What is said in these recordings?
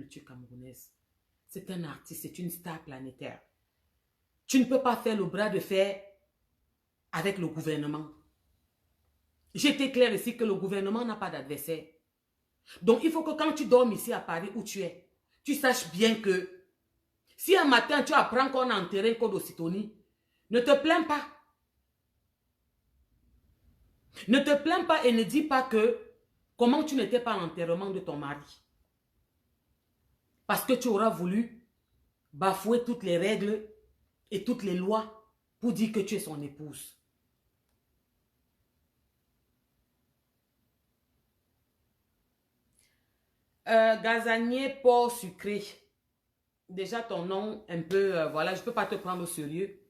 culture camerounaise. C'est un artiste, c'est une star planétaire. Tu ne peux pas faire le bras de fer avec le gouvernement. J'étais clair ici que le gouvernement n'a pas d'adversaire. Donc, il faut que quand tu dormes ici à Paris où tu es, tu saches bien que si un matin tu apprends qu'on a enterré Kodo Sitoni, ne te plains pas. Ne te plains pas et ne dis pas que comment tu n'étais pas à l'enterrement de ton mari. Parce que tu auras voulu bafouer toutes les règles et toutes les lois pour dire que tu es son épouse. Gazanier Port Sucré. Déjà ton nom un peu, voilà, je ne peux pas te prendre au sérieux.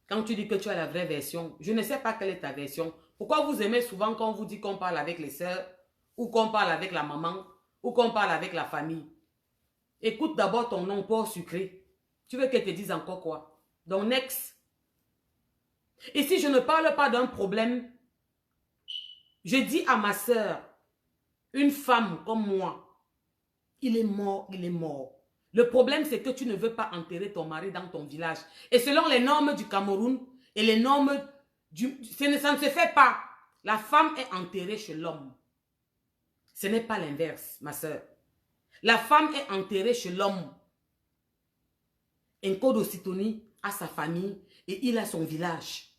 Quand tu dis que tu as la vraie version, je ne sais pas quelle est ta version. Pourquoi vous aimez souvent quand on vous dit qu'on parle avec les sœurs, ou qu'on parle avec la maman, ou qu'on parle avec la famille? Écoute d'abord ton nom Port Sucré. Tu veux qu'elle te dise encore quoi? Donc next. Et si je ne parle pas d'un problème, je dis à ma sœur, une femme comme moi, il est mort, il est mort. Le problème, c'est que tu ne veux pas enterrer ton mari dans ton village. Et selon les normes du Cameroun et les normes ça ne se fait pas. La femme est enterrée chez l'homme. Ce n'est pas l'inverse, ma soeur. La femme est enterrée chez l'homme. Nkodo Sitoni a sa famille et il a son village.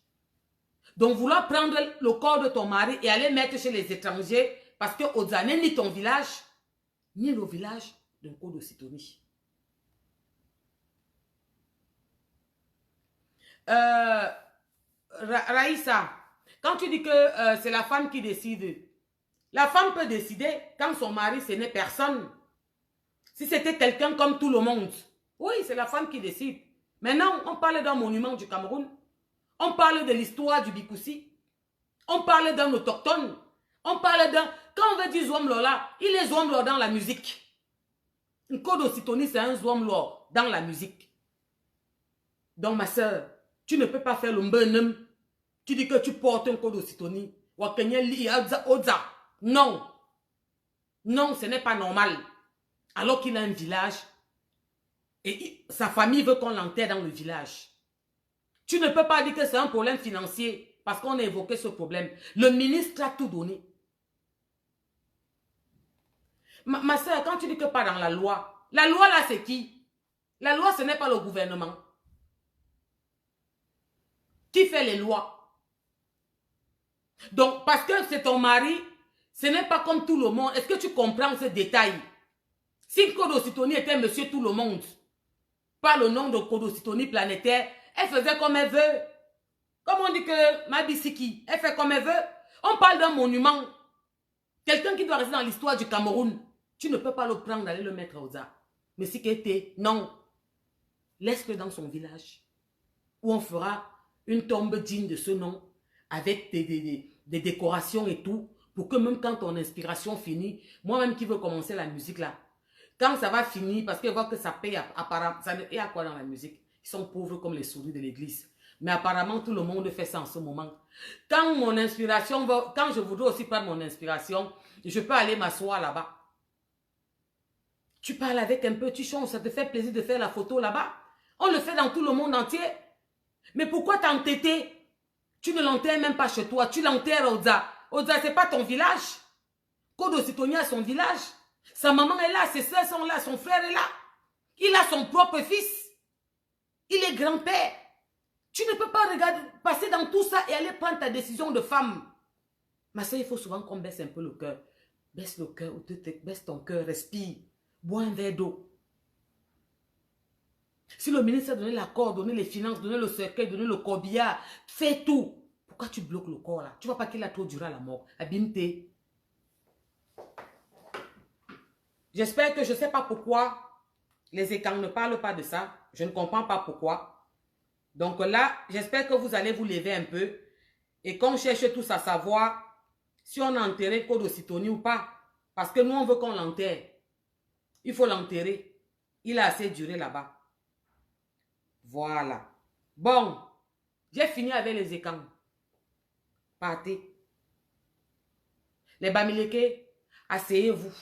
Donc, vouloir prendre le corps de ton mari et aller mettre chez les étrangers parce que Oza n'est ni ton village, ni le village de Nkodo Sitoni. Raïssa, quand tu dis que c'est la femme qui décide, la femme peut décider quand son mari, ce n'est personne. Si c'était quelqu'un comme tout le monde, oui, c'est la femme qui décide. Maintenant, on parle d'un monument du Cameroun. On parle de l'histoire du Bikoussi. On parle d'un autochtone. On parle d'un... Quand on veut dire Zouamlola, il est Zouamlola dans la musique. Nkodo Sitoni, c'est un Zouamlola dans la musique. Donc, ma soeur, tu ne peux pas faire le mbenem. Tu dis que tu portes un Nkodo Sitoni. Non. Non, ce n'est pas normal. Alors qu'il a un village et sa famille veut qu'on l'enterre dans le village. Tu ne peux pas dire que c'est un problème financier parce qu'on a évoqué ce problème. Le ministre a tout donné. Ma soeur, quand tu dis que pas dans la loi là c'est qui? La loi ce n'est pas le gouvernement. Qui fait les lois? Donc parce que c'est ton mari, ce n'est pas comme tout le monde. Est-ce que tu comprends ce détail? Si Nkodo Sitoni était monsieur tout le monde, pas le nom de Nkodo Sitoni planétaire, elle faisait comme elle veut. Comme on dit que Mabisiki, elle fait comme elle veut. On parle d'un monument. Quelqu'un qui doit rester dans l'histoire du Cameroun. Tu ne peux pas le prendre, aller le mettre aux arts. Mais si était, non. Laisse-le dans son village. Où on fera une tombe digne de ce nom. Avec des décorations et tout. Pour que même quand ton inspiration finit, moi-même qui veux commencer la musique là, quand ça va finir, parce qu'ils voient que ça paye apparemment, il y a quoi dans la musique? Ils sont pauvres comme les souris de l'église. Mais apparemment, tout le monde fait ça en ce moment. Quand mon inspiration va, quand je voudrais aussi prendre mon inspiration, je peux aller m'asseoir là-bas. Tu parles avec un peu, tu chantes, ça te fait plaisir de faire la photo là-bas. On le fait dans tout le monde entier. Mais pourquoi t'entêter? Tu ne l'enterres même pas chez toi, tu l'enterres à Oza. Oza, c'est pas ton village. Nkodo Sitoni a son village. Sa maman est là, ses soeurs sont là, son frère est là. Il a son propre fils. Il est grand-père. Tu ne peux pas regarder, passer dans tout ça et aller prendre ta décision de femme. Ma soeur, il faut souvent qu'on baisse un peu le cœur. Baisse le cœur, baisse ton cœur, respire. Bois un verre d'eau. Si le ministre a donné l'accord, donné les finances, donné le cercueil, donné le corbillard, fais tout. Pourquoi tu bloques le corps là? Tu ne vois pas qu'il a trop duré à la mort. Abîme-toi. J'espère que je ne sais pas pourquoi les écrans ne parlent pas de ça. Je ne comprends pas pourquoi. Donc là, j'espère que vous allez vous lever un peu et qu'on cherche tous à savoir si on a enterré Nkodo Sitoni ou pas. Parce que nous, on veut qu'on l'enterre. Il faut l'enterrer. Il a assez duré là-bas. Voilà. Bon, j'ai fini avec les écrans. Partez. Les Bamileke, asseyez-vous.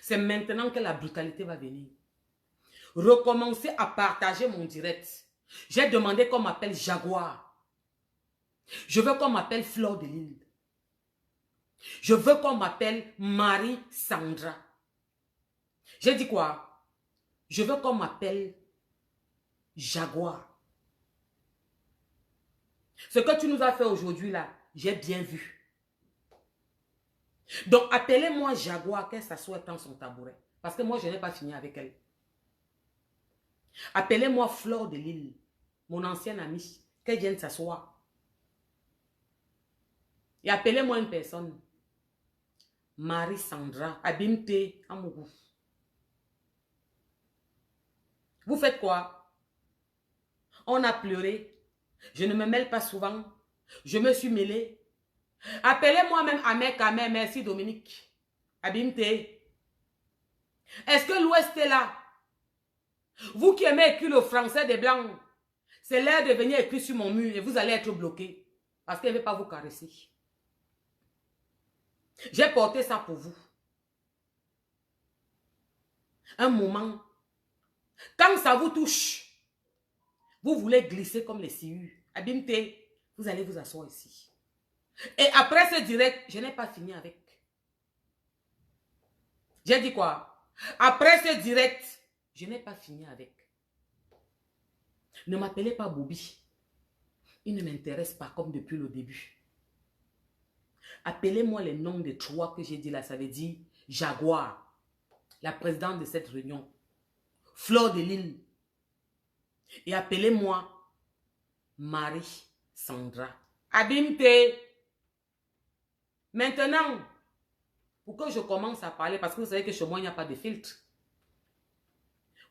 C'est maintenant que la brutalité va venir. Recommencez à partager mon direct. J'ai demandé qu'on m'appelle Jaguar. Je veux qu'on m'appelle Fleur de Lille. Je veux qu'on m'appelle Marie-Sandra. J'ai dit quoi? Je veux qu'on m'appelle Jaguar. Ce que tu nous as fait aujourd'hui là, j'ai bien vu. Donc appelez-moi Jaguar qu'elle s'assoie dans son tabouret. Parce que moi je n'ai pas fini avec elle. Appelez-moi Fleur de Lille, mon ancienne amie, qu'elle vienne s'asseoir. Et appelez-moi une personne. Marie-Sandra, Abimte Amougou. Vous faites quoi? On a pleuré. Je ne me mêle pas souvent. Je me suis mêlée. Appelez-moi même Ameka, merci Dominique. Abimte. Est-ce que l'Ouest est là? Vous qui aimez écrire le français des Blancs, c'est l'heure de venir écrire sur mon mur et vous allez être bloqué. Parce qu'elle ne veut pas vous caresser. J'ai porté ça pour vous. Un moment, quand ça vous touche, vous voulez glisser comme les sciures. Abimte, vous allez vous asseoir ici. Et après ce direct, je n'ai pas fini avec. J'ai dit quoi? Après ce direct, je n'ai pas fini avec. Ne m'appelez pas Bobby. Il ne m'intéresse pas comme depuis le début. Appelez-moi les noms des trois que j'ai dit là. Ça veut dire Jaguar, la présidente de cette réunion. Fleur de Lille. Et appelez-moi Marie-Sandra. Abimte. Maintenant, pour que je commence à parler, parce que vous savez que chez moi, il n'y a pas de filtre.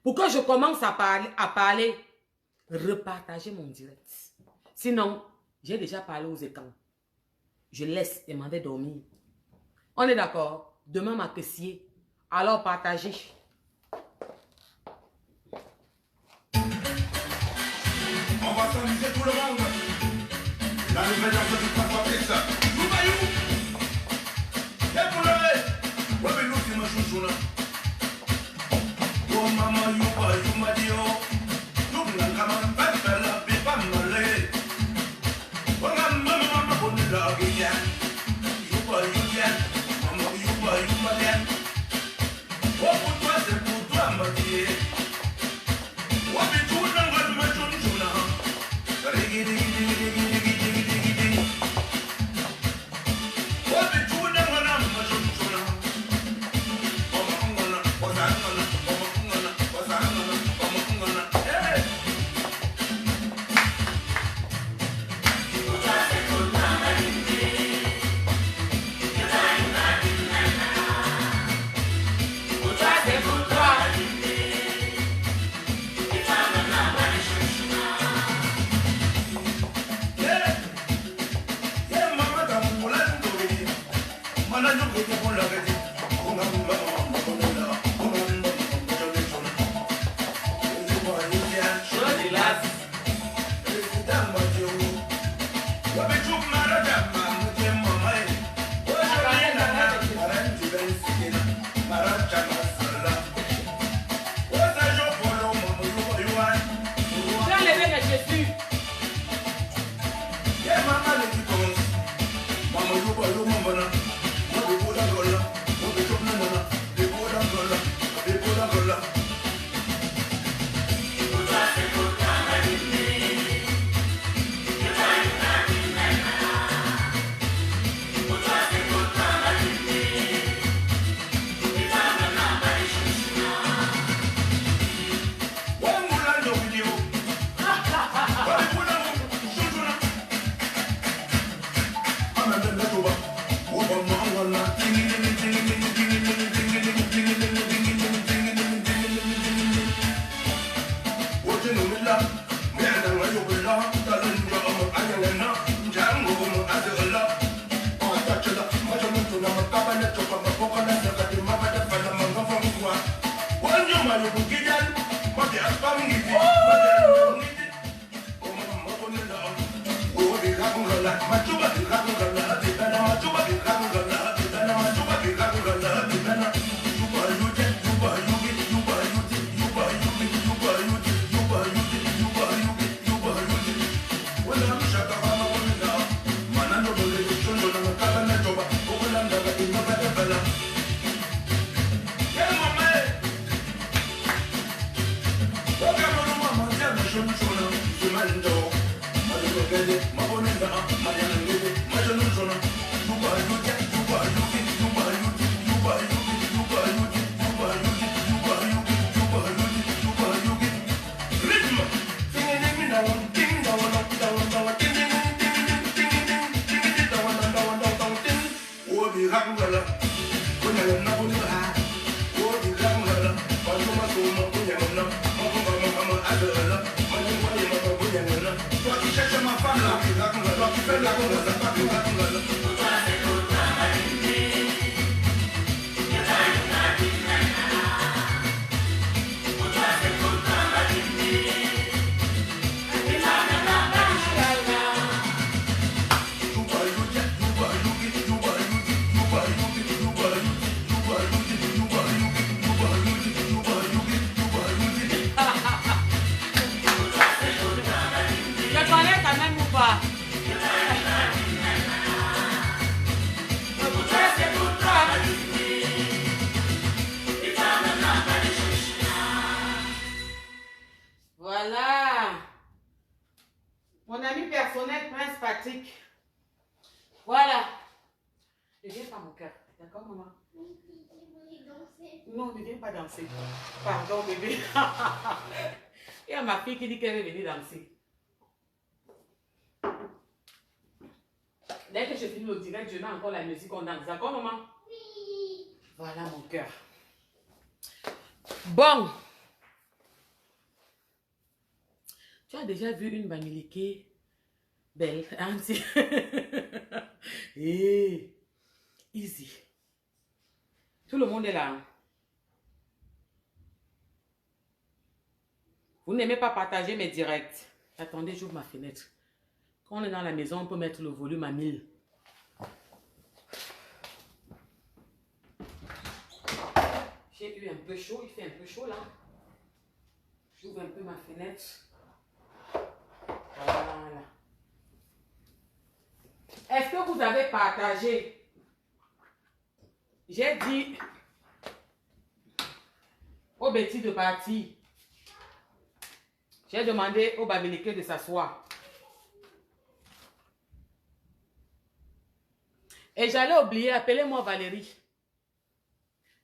Pour que je commence à parler, repartagez mon direct. Sinon, j'ai déjà parlé aux écrans. Je laisse et m'en vais dormir. On est d'accord? Demain, ma caissier. Alors, partagez. On va s'amuser tout le monde. La nouvelle danse du Papa Fabrice. Loubayou. Et pour le ouais, mais nous, c'est ma chouchou là. Oh maman, you m'a dit oh. Nous, la gamme, pas la pipa malé. Oh maman, bonne la guerre. You bien. Maman, you bien. Oh, pour toi, c'est pour toi, ma vie. Oh, mais tout le monde me chouchou là. Voilà. Mon ami personnel, Prince Patrick. Voilà. Ne viens pas mon cœur. D'accord, maman? Non, ne viens pas danser. Pardon, bébé. Il y a ma fille qui dit qu'elle veut venir danser. Dès que je finis le direct, je mets encore la musique, on danse. D'accord, maman? Oui. Voilà, mon cœur. Bon. Tu as déjà vu une Bamileke belle, hein? Hey, easy. Tout le monde est là. Hein? Vous n'aimez pas partager mes directs. Attendez, j'ouvre ma fenêtre. Quand on est dans la maison, on peut mettre le volume à 1000. J'ai eu un peu chaud, il fait un peu chaud là. J'ouvre un peu ma fenêtre. Voilà. Est-ce que vous avez partagé? J'ai dit au Betty de partir. J'ai demandé au Bamileke de s'asseoir. Et j'allais oublier, appelez-moi Valérie,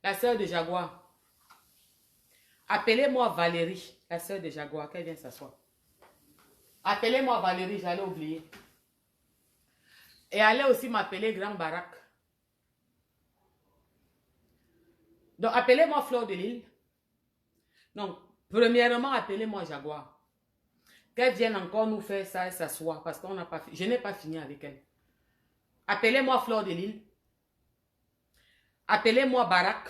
la sœur de Jaguar. Appelez-moi Valérie, la sœur de Jaguar, qu'elle vienne s'asseoir. Appelez-moi Valérie, j'allais oublier. Et allez aussi m'appeler Grand Barak. Donc, appelez-moi Fleur de Lille. Donc, premièrement, appelez-moi Jaguar. Qu'elle vienne encore nous faire ça et s'asseoir parce qu'on n'a pas fini. Je n'ai pas fini avec elle. Appelez-moi Fleur de Lille. Appelez-moi Barak.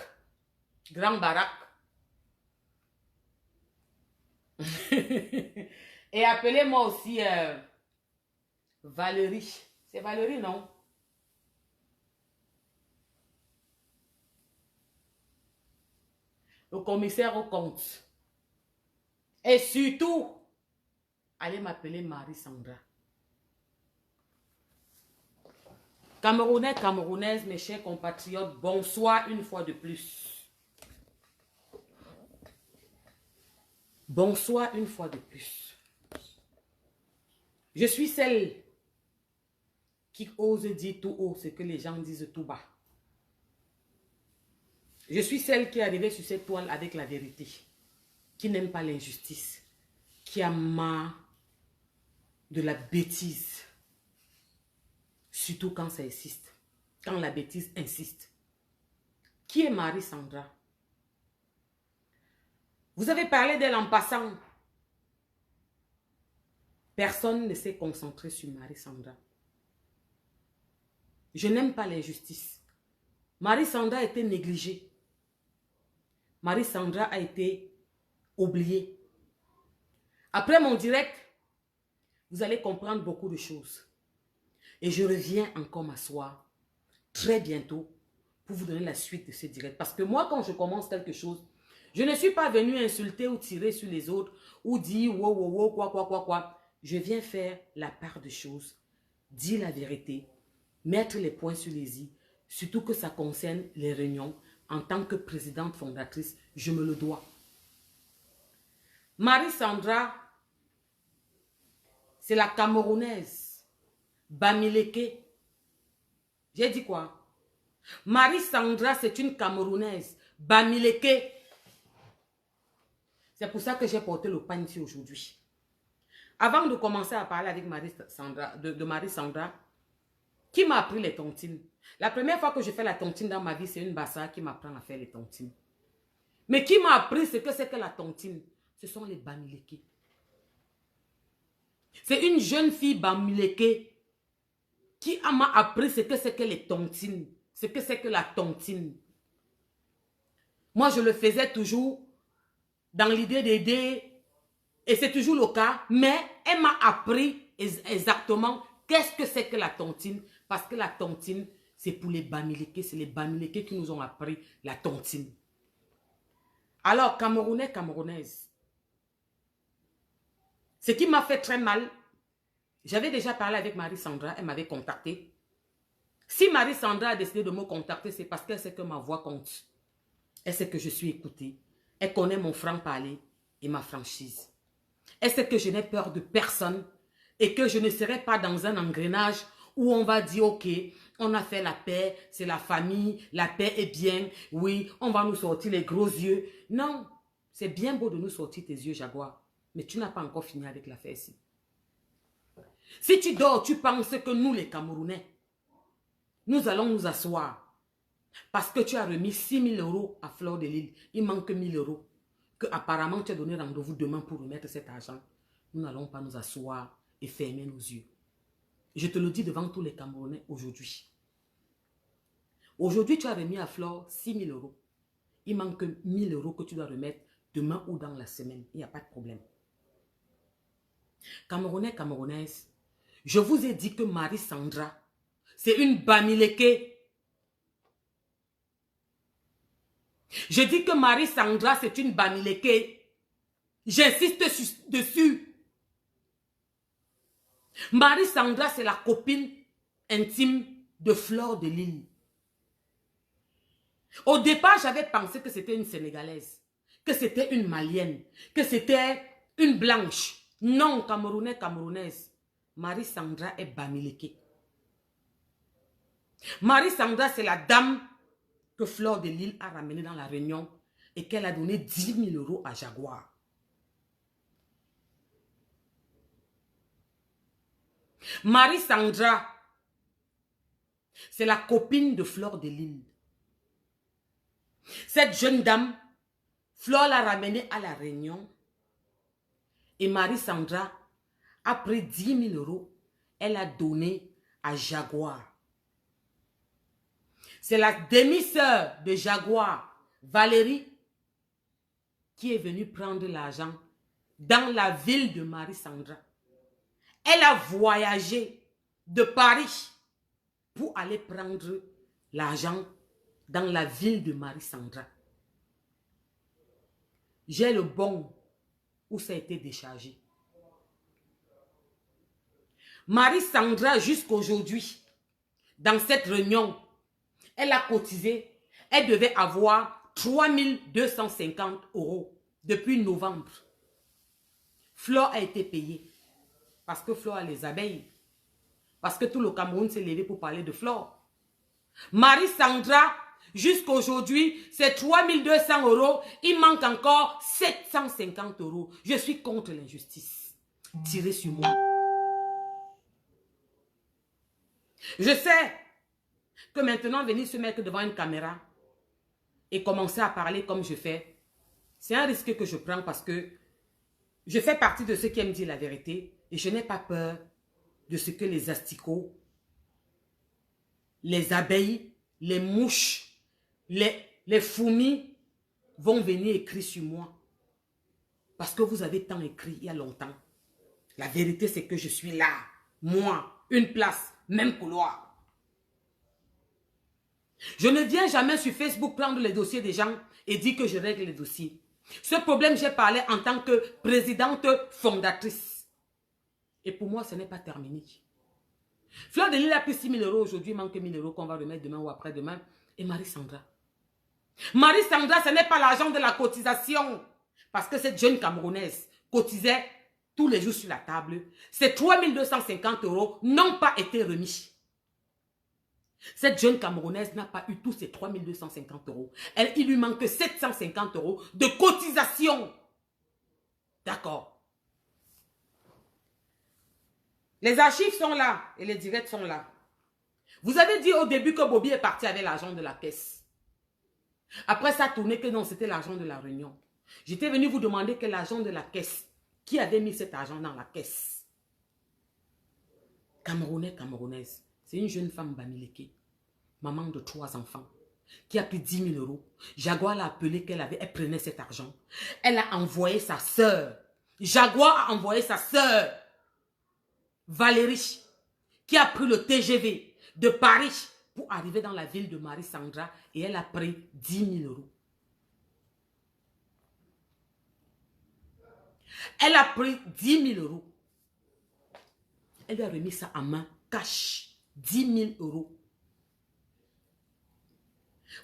Grand Barak. Et appelez-moi aussi Valérie. C'est Valérie, non? Le commissaire au compte. Et surtout, allez m'appeler Marie-Sandra. Camerounais, Camerounaises, mes chers compatriotes, bonsoir une fois de plus. Bonsoir une fois de plus. Je suis celle qui ose dire tout haut ce que les gens disent tout bas. Je suis celle qui est arrivée sur cette toile avec la vérité, qui n'aime pas l'injustice, qui a marre de la bêtise, surtout quand ça insiste, quand la bêtise insiste. Qui est Marie-Sandra? Vous avez parlé d'elle en passant. Personne ne s'est concentré sur Marie-Sandra. Je n'aime pas l'injustice. Marie-Sandra a été négligée. Marie-Sandra a été oubliée. Après mon direct, vous allez comprendre beaucoup de choses. Et je reviens encore m'asseoir très bientôt pour vous donner la suite de ce direct. Parce que moi, quand je commence quelque chose, je ne suis pas venu insulter ou tirer sur les autres ou dire wow, wow, wow, quoi. Je viens faire la part des choses, dire la vérité, mettre les points sur les i, surtout que ça concerne les réunions. En tant que présidente fondatrice, je me le dois. Marie-Sandra, c'est la Camerounaise. Bamileke. J'ai dit quoi? Marie-Sandra, c'est une Camerounaise. Bamileke. C'est pour ça que j'ai porté le pagne ici aujourd'hui. Avant de commencer à parler avec Marie-Sandra, de Marie-Sandra, qui m'a appris les tontines? La première fois que je fais la tontine dans ma vie, c'est une bassa qui m'apprend à faire les tontines. Mais qui m'a appris ce que c'est que la tontine? Ce sont les Bamileke. C'est une jeune fille Bamileke qui m'a appris ce que c'est que les tontines. Ce que c'est que la tontine. Moi, je le faisais toujours dans l'idée d'aider. Et c'est toujours le cas. Mais elle m'a appris exactement qu'est-ce que c'est que la tontine. Parce que la tontine, c'est pour les Bamileke. C'est les Bamileke qui nous ont appris la tontine. Alors, Camerounais, Camerounaise. Ce qui m'a fait très mal, j'avais déjà parlé avec Marie-Sandra, elle m'avait contacté. Si Marie-Sandra a décidé de me contacter, c'est parce qu'elle sait que ma voix compte. Elle sait que je suis écoutée. Elle connaît mon franc-parler et ma franchise. Elle sait que je n'ai peur de personne et que je ne serai pas dans un engrenage où on va dire, ok, on a fait la paix, c'est la famille, la paix est bien, oui, on va nous sortir les gros yeux. Non, c'est bien beau de nous sortir tes yeux, Jaguar, mais tu n'as pas encore fini avec l'affaire ici. Si tu dors, tu penses que nous, les Camerounais, nous allons nous asseoir parce que tu as remis 6 000 € à Fleur de Lys. Il manque 1 000 € que apparemment tu as donné rendez-vous demain pour remettre cet argent. Nous n'allons pas nous asseoir et fermer nos yeux. Je te le dis devant tous les Camerounais aujourd'hui. Aujourd'hui, tu as remis à Fleur 6 000 €. Il manque 1 000 € que tu dois remettre demain ou dans la semaine. Il n'y a pas de problème. Camerounais, Camerounaises, je vous ai dit que Marie-Sandra, c'est une Bamileke. Je dis que Marie-Sandra, c'est une Bamileke. J'insiste dessus. Marie-Sandra, c'est la copine intime de Fleur de Lys. Au départ, j'avais pensé que c'était une Sénégalaise, que c'était une Malienne, que c'était une Blanche. Non, Camerounais, Camerounaise. Marie-Sandra est Bamileke. Marie-Sandra, c'est la dame que Fleur de Lys a ramenée dans la réunion et qu'elle a donné 10 000 € à Jaguar. Marie-Sandra, c'est la copine de Fleur de Lys. Cette jeune dame, Fleur l'a ramenée à la réunion et Marie-Sandra a pris 10 000 €. Elle a donné à Jaguar. C'est la demi-sœur de Jaguar, Valérie, qui est venue prendre l'argent dans la ville de Marie-Sandra. Elle a voyagé de Paris pour aller prendre l'argent dans la ville de Marie-Sandra. J'ai le bon où ça a été déchargé. Marie-Sandra, jusqu'aujourd'hui, dans cette réunion, elle a cotisé. Elle devait avoir 3 250 € depuis novembre. Fleur a été payée parce que Fleur a les abeilles. Parce que tout le Cameroun s'est levé pour parler de Fleur. Marie-Sandra, jusqu'aujourd'hui, c'est 3 200 €. Il manque encore 750 €. Je suis contre l'injustice. Tirez sur moi. Je sais que maintenant, venir se mettre devant une caméra et commencer à parler comme je fais, c'est un risque que je prends parce que je fais partie de ceux qui aiment dire la vérité et je n'ai pas peur de ce que les asticots, les abeilles, les mouches, les fourmis vont venir écrire sur moi. Parce que vous avez tant écrit il y a longtemps. La vérité, c'est que je suis là. Moi, une place, même couloir. Je ne viens jamais sur Facebook prendre les dossiers des gens et dire que je règle les dossiers. Ce problème, j'ai parlé en tant que présidente fondatrice. Et pour moi, ce n'est pas terminé. Fleur de Lys a pris 6 000 € aujourd'hui, il manque 1 000 € qu'on va remettre demain ou après-demain. Et Marie-Sandra. Marie-Sandra, ce n'est pas l'argent de la cotisation. Parce que cette jeune Camerounaise cotisait tous les jours sur la table, ces 3250 € n'ont pas été remis. Cette jeune Camerounaise n'a pas eu tous ces 3250 €. Il lui manque 750 € de cotisation. D'accord. Les archives sont là et les directs sont là. Vous avez dit au début que Bobby est parti avec l'argent de la caisse. Après ça, tourné que non, c'était l'argent de la réunion. J'étais venu vous demander que l'argent de la caisse, qui avait mis cet argent dans la caisse? Camerounais, Camerounaise. C'est une jeune femme bamileke, maman de 3 enfants, qui a pris 10 000 €. Jaguar l'a appelé elle prenait cet argent. Elle a envoyé sa soeur. Jaguar a envoyé sa soeur, Valérie, qui a pris le TGV de Paris pour arriver dans la ville de Marie-Sandra et elle a pris 10 000 €. Elle a pris 10 000 €. Elle lui a remis ça en main, cash, 10 000 €.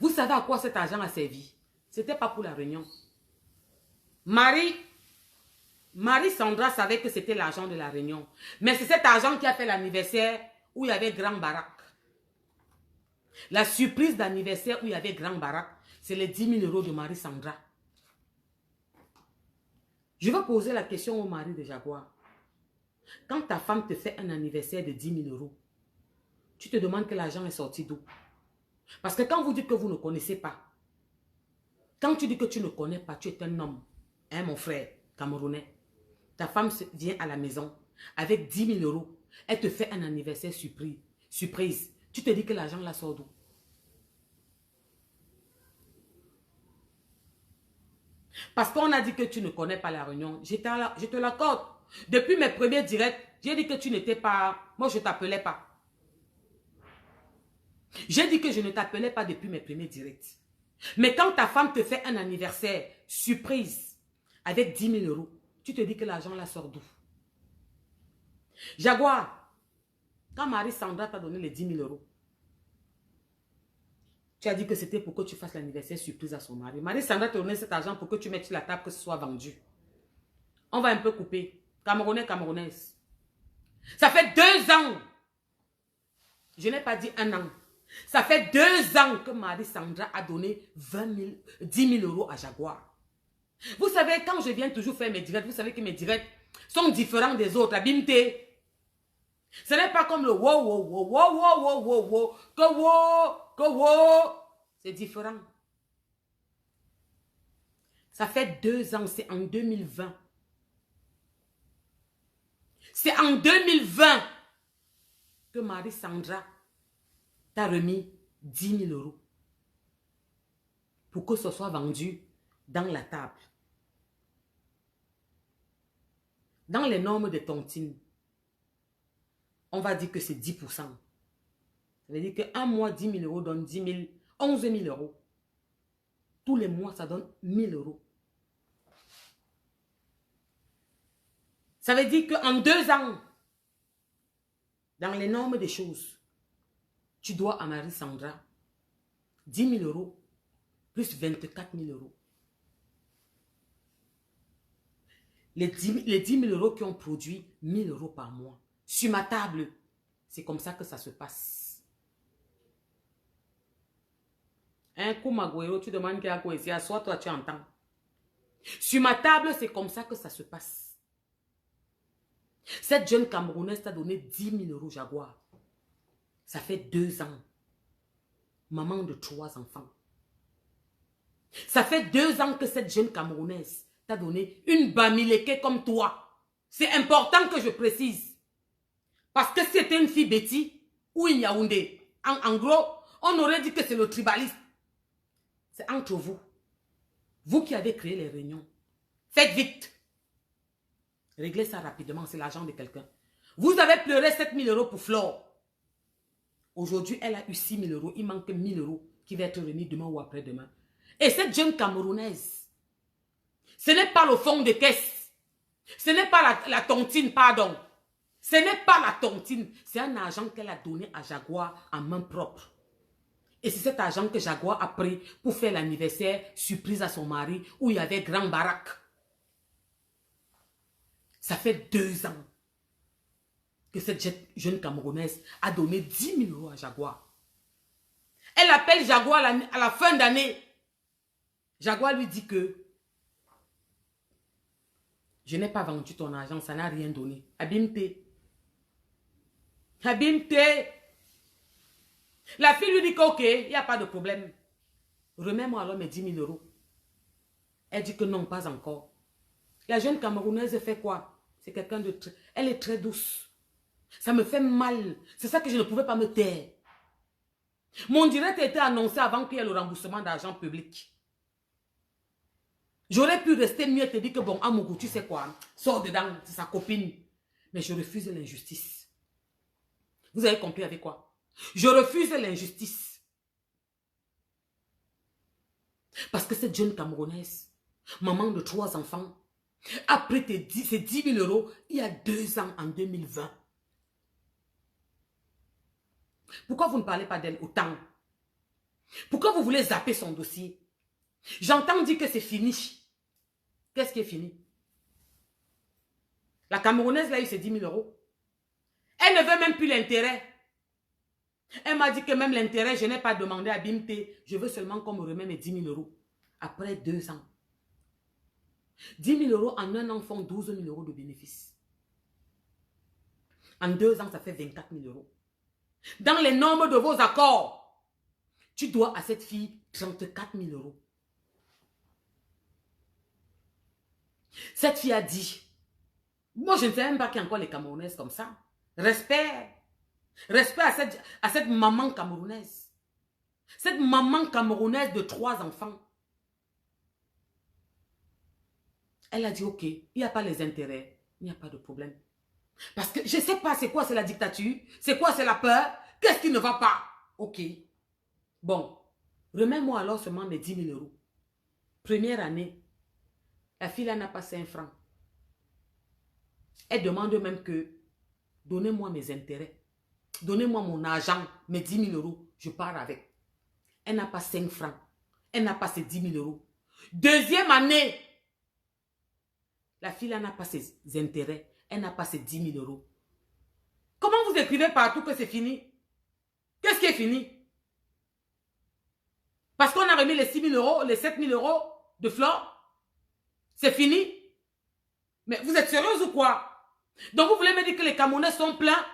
Vous savez à quoi cet argent a servi? Ce n'était pas pour la réunion. Marie-Sandra savait que c'était l'argent de la réunion. Mais c'est cet argent qui a fait l'anniversaire où il y avait grand baraque. La surprise d'anniversaire où il y avait grand baraque, c'est les 10 000 € de Marie-Sandra. Je vais poser la question au mari de Jaguar. Quand ta femme te fait un anniversaire de 10 000 €, tu te demandes que l'argent est sorti d'où? Parce que quand vous dites que vous ne connaissez pas, quand tu dis que tu ne connais pas, tu es un homme, hein, mon frère camerounais. Ta femme vient à la maison avec 10 000 €. Elle te fait un anniversaire surprise. Tu te dis que l'argent la sort d'où? Parce qu'on a dit que tu ne connais pas la réunion. Je te l'accorde. Depuis mes premiers directs, j'ai dit que tu n'étais pas... Moi, je ne t'appelais pas. J'ai dit que je ne t'appelais pas depuis mes premiers directs. Mais quand ta femme te fait un anniversaire surprise avec 10 000 €, tu te dis que l'argent la sort d'où? Jaguar, quand Marie-Sandra t'a donné les 10 000 €, tu as dit que c'était pour que tu fasses l'anniversaire surprise à son mari. Marie-Sandra t'a donné cet argent pour que tu mettes sur la table, que ce soit vendu. On va un peu couper. Camerounais, Camerounaise. Ça fait 2 ans. Je n'ai pas dit 1 an. Ça fait 2 ans que Marie-Sandra a donné 10 000 € à Jaguar. Vous savez, quand je viens toujours faire mes directs, vous savez que mes directs sont différents des autres. Abimté. Ce n'est pas comme le wow, wow, wow, wow, wow, wow, wow, wow, que wow. C'est différent. Ça fait 2 ans, c'est en 2020. C'est en 2020 que Marie-Sandra t'a remis 10 000 € pour que ce soit vendu dans la table. Dans les normes de tontine, on va dire que c'est 10%. Ça veut dire qu'un mois, 10 000 € donne 11 000 €. Tous les mois, ça donne 1 000 €. Ça veut dire qu'en 2 ans, dans les normes des choses, tu dois à Marie-Sandra 10 000 € plus 24 000 €. Les 10 000 € qui ont produit 1 000 € par mois. Sur ma table, c'est comme ça que ça se passe. Un coup, Magouero, tu demandes qu'il y a quoi ici, soit toi tu entends. Sur ma table, c'est comme ça que ça se passe. Cette jeune Camerounaise t'a donné 10 000 € Jaguar. Ça fait 2 ans. Maman de 3 enfants. Ça fait 2 ans que cette jeune Camerounaise t'a donné une bamileke comme toi. C'est important que je précise. Parce que si c'était une fille Betty ou une Yaoundé, en gros, on aurait dit que c'est le tribalisme. C'est entre vous. Vous qui avez créé les réunions. Faites vite. Réglez ça rapidement, c'est l'argent de quelqu'un. Vous avez pleuré 7 000 € pour Flore. Aujourd'hui, elle a eu 6 000 €. Il manque 1 000 € qui va être remis demain ou après-demain. Et cette jeune Camerounaise, ce n'est pas le fond de caisse. Ce n'est pas la tontine, pardon. Ce n'est pas la tontine. C'est un argent qu'elle a donné à Jaguar en main propre. Et c'est cet argent que Jaguar a pris pour faire l'anniversaire surprise à son mari où il y avait grand baraque. Ça fait 2 ans que cette jeune Camerounaise a donné 10 000 € à Jaguar. Elle appelle Jaguar à la fin d'année. Jaguar lui dit que je n'ai pas vendu ton argent, ça n'a rien donné. Abimte. Abimte. La fille lui dit que ok, il n'y a pas de problème. Remets-moi alors mes 10 000 €. Elle dit que non, pas encore. La jeune Camerounaise fait quoi? C'est quelqu'un de très... Elle est très douce. Ça me fait mal. C'est ça que je ne pouvais pas me taire. Mon direct a été annoncé avant qu'il y ait le remboursement d'argent public. J'aurais pu rester mieux et te dire que bon, Amougou, tu sais quoi? Sors dedans, c'est sa copine. Mais je refuse l'injustice. Vous avez compris avec quoi? Je refuse l'injustice. Parce que cette jeune Camerounaise, maman de 3 enfants, a pris ces 10 000 € il y a 2 ans, en 2020. Pourquoi vous ne parlez pas d'elle autant? Pourquoi vous voulez zapper son dossier? J'entends dire que c'est fini. Qu'est-ce qui est fini? La Camerounaise là, a eu ses 10 000 €. Elle ne veut même plus l'intérêt. Elle m'a dit que même l'intérêt, je n'ai pas demandé à Bimte. Je veux seulement qu'on me remette mes 10 000 €. Après 2 ans. 10 000 € en un an font 12 000 € de bénéfices. En 2 ans, ça fait 24 000 €. Dans les normes de vos accords, tu dois à cette fille 34 000 €. Cette fille a dit, moi je ne sais même pas qu'il y a encore les Camerounaises comme ça. Respect. Respect à cette maman camerounaise. Cette maman camerounaise de 3 enfants. Elle a dit, ok, il n'y a pas les intérêts, il n'y a pas de problème. Parce que je ne sais pas c'est quoi, c'est la dictature, c'est quoi, c'est la peur, qu'est-ce qui ne va pas? Ok. Bon, remets-moi alors seulement mes 10 000 €. Première année, la fille là n'a pas 5 francs. Elle demande même que, donnez-moi mes intérêts, donnez-moi mon argent, mes 10 000 €, je pars avec. Elle n'a pas 5 francs, elle n'a pas ses 10 000 €. Deuxième année, la fille là n'a pas ses intérêts, elle n'a pas ses 10 000 €. Comment vous écrivez partout que c'est fini? Qu'est-ce qui est fini? Parce qu'on a remis les 6 000 €, les 7 000 € de Flore? C'est fini? Mais vous êtes sérieuse ou quoi? Donc vous voulez me dire que les Camerounais sont pleins?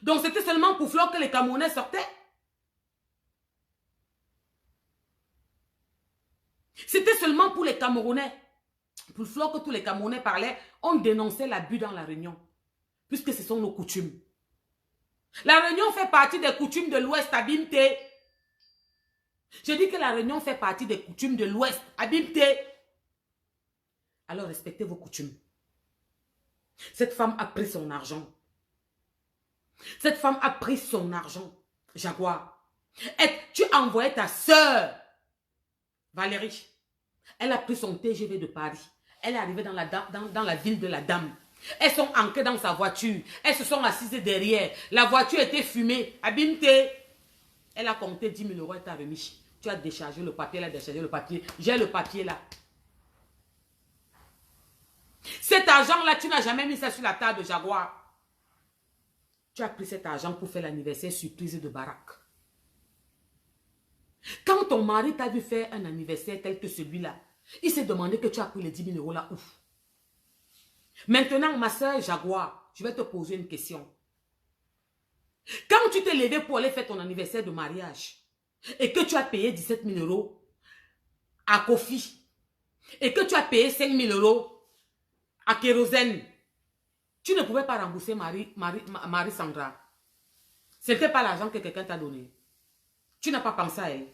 Donc c'était seulement pour Flore que les Camerounais sortaient? C'était seulement pour les Camerounais. Pour Flore que tous les Camerounais parlaient, on dénonçait l'abus dans la Réunion. Puisque ce sont nos coutumes. La Réunion fait partie des coutumes de l'Ouest, Abimte. Je dis que la Réunion fait partie des coutumes de l'Ouest, Abimte. Alors respectez vos coutumes. Cette femme a pris son argent. Cette femme a pris son argent. Jaguar. Et tu as envoyé ta soeur, Valérie. Elle a pris son TGV de Paris. Elle est arrivée dans la ville de la dame. Elles sont ancrées dans sa voiture. Elles se sont assises derrière. La voiture était fumée. Abimte. Elle a compté 10 000 €. Elle t'a remis. Tu as déchargé le papier. Elle a déchargé le papier. J'ai le papier là. Cet argent-là, tu n'as jamais mis ça sur la table de Jaguar. Tu as pris cet argent pour faire l'anniversaire surprise de Barack. Quand ton mari t'a vu faire un anniversaire tel que celui-là, il s'est demandé que tu as pris les 10 000 € là où? Maintenant, ma soeur Jaguar, je vais te poser une question. Quand tu t'es levé pour aller faire ton anniversaire de mariage et que tu as payé 17 000 € à Kofi et que tu as payé 5 000 € à Kérosène, tu ne pouvais pas rembourser Marie Sandra. Ce n'était pas l'argent que quelqu'un t'a donné. Tu n'as pas pensé à elle.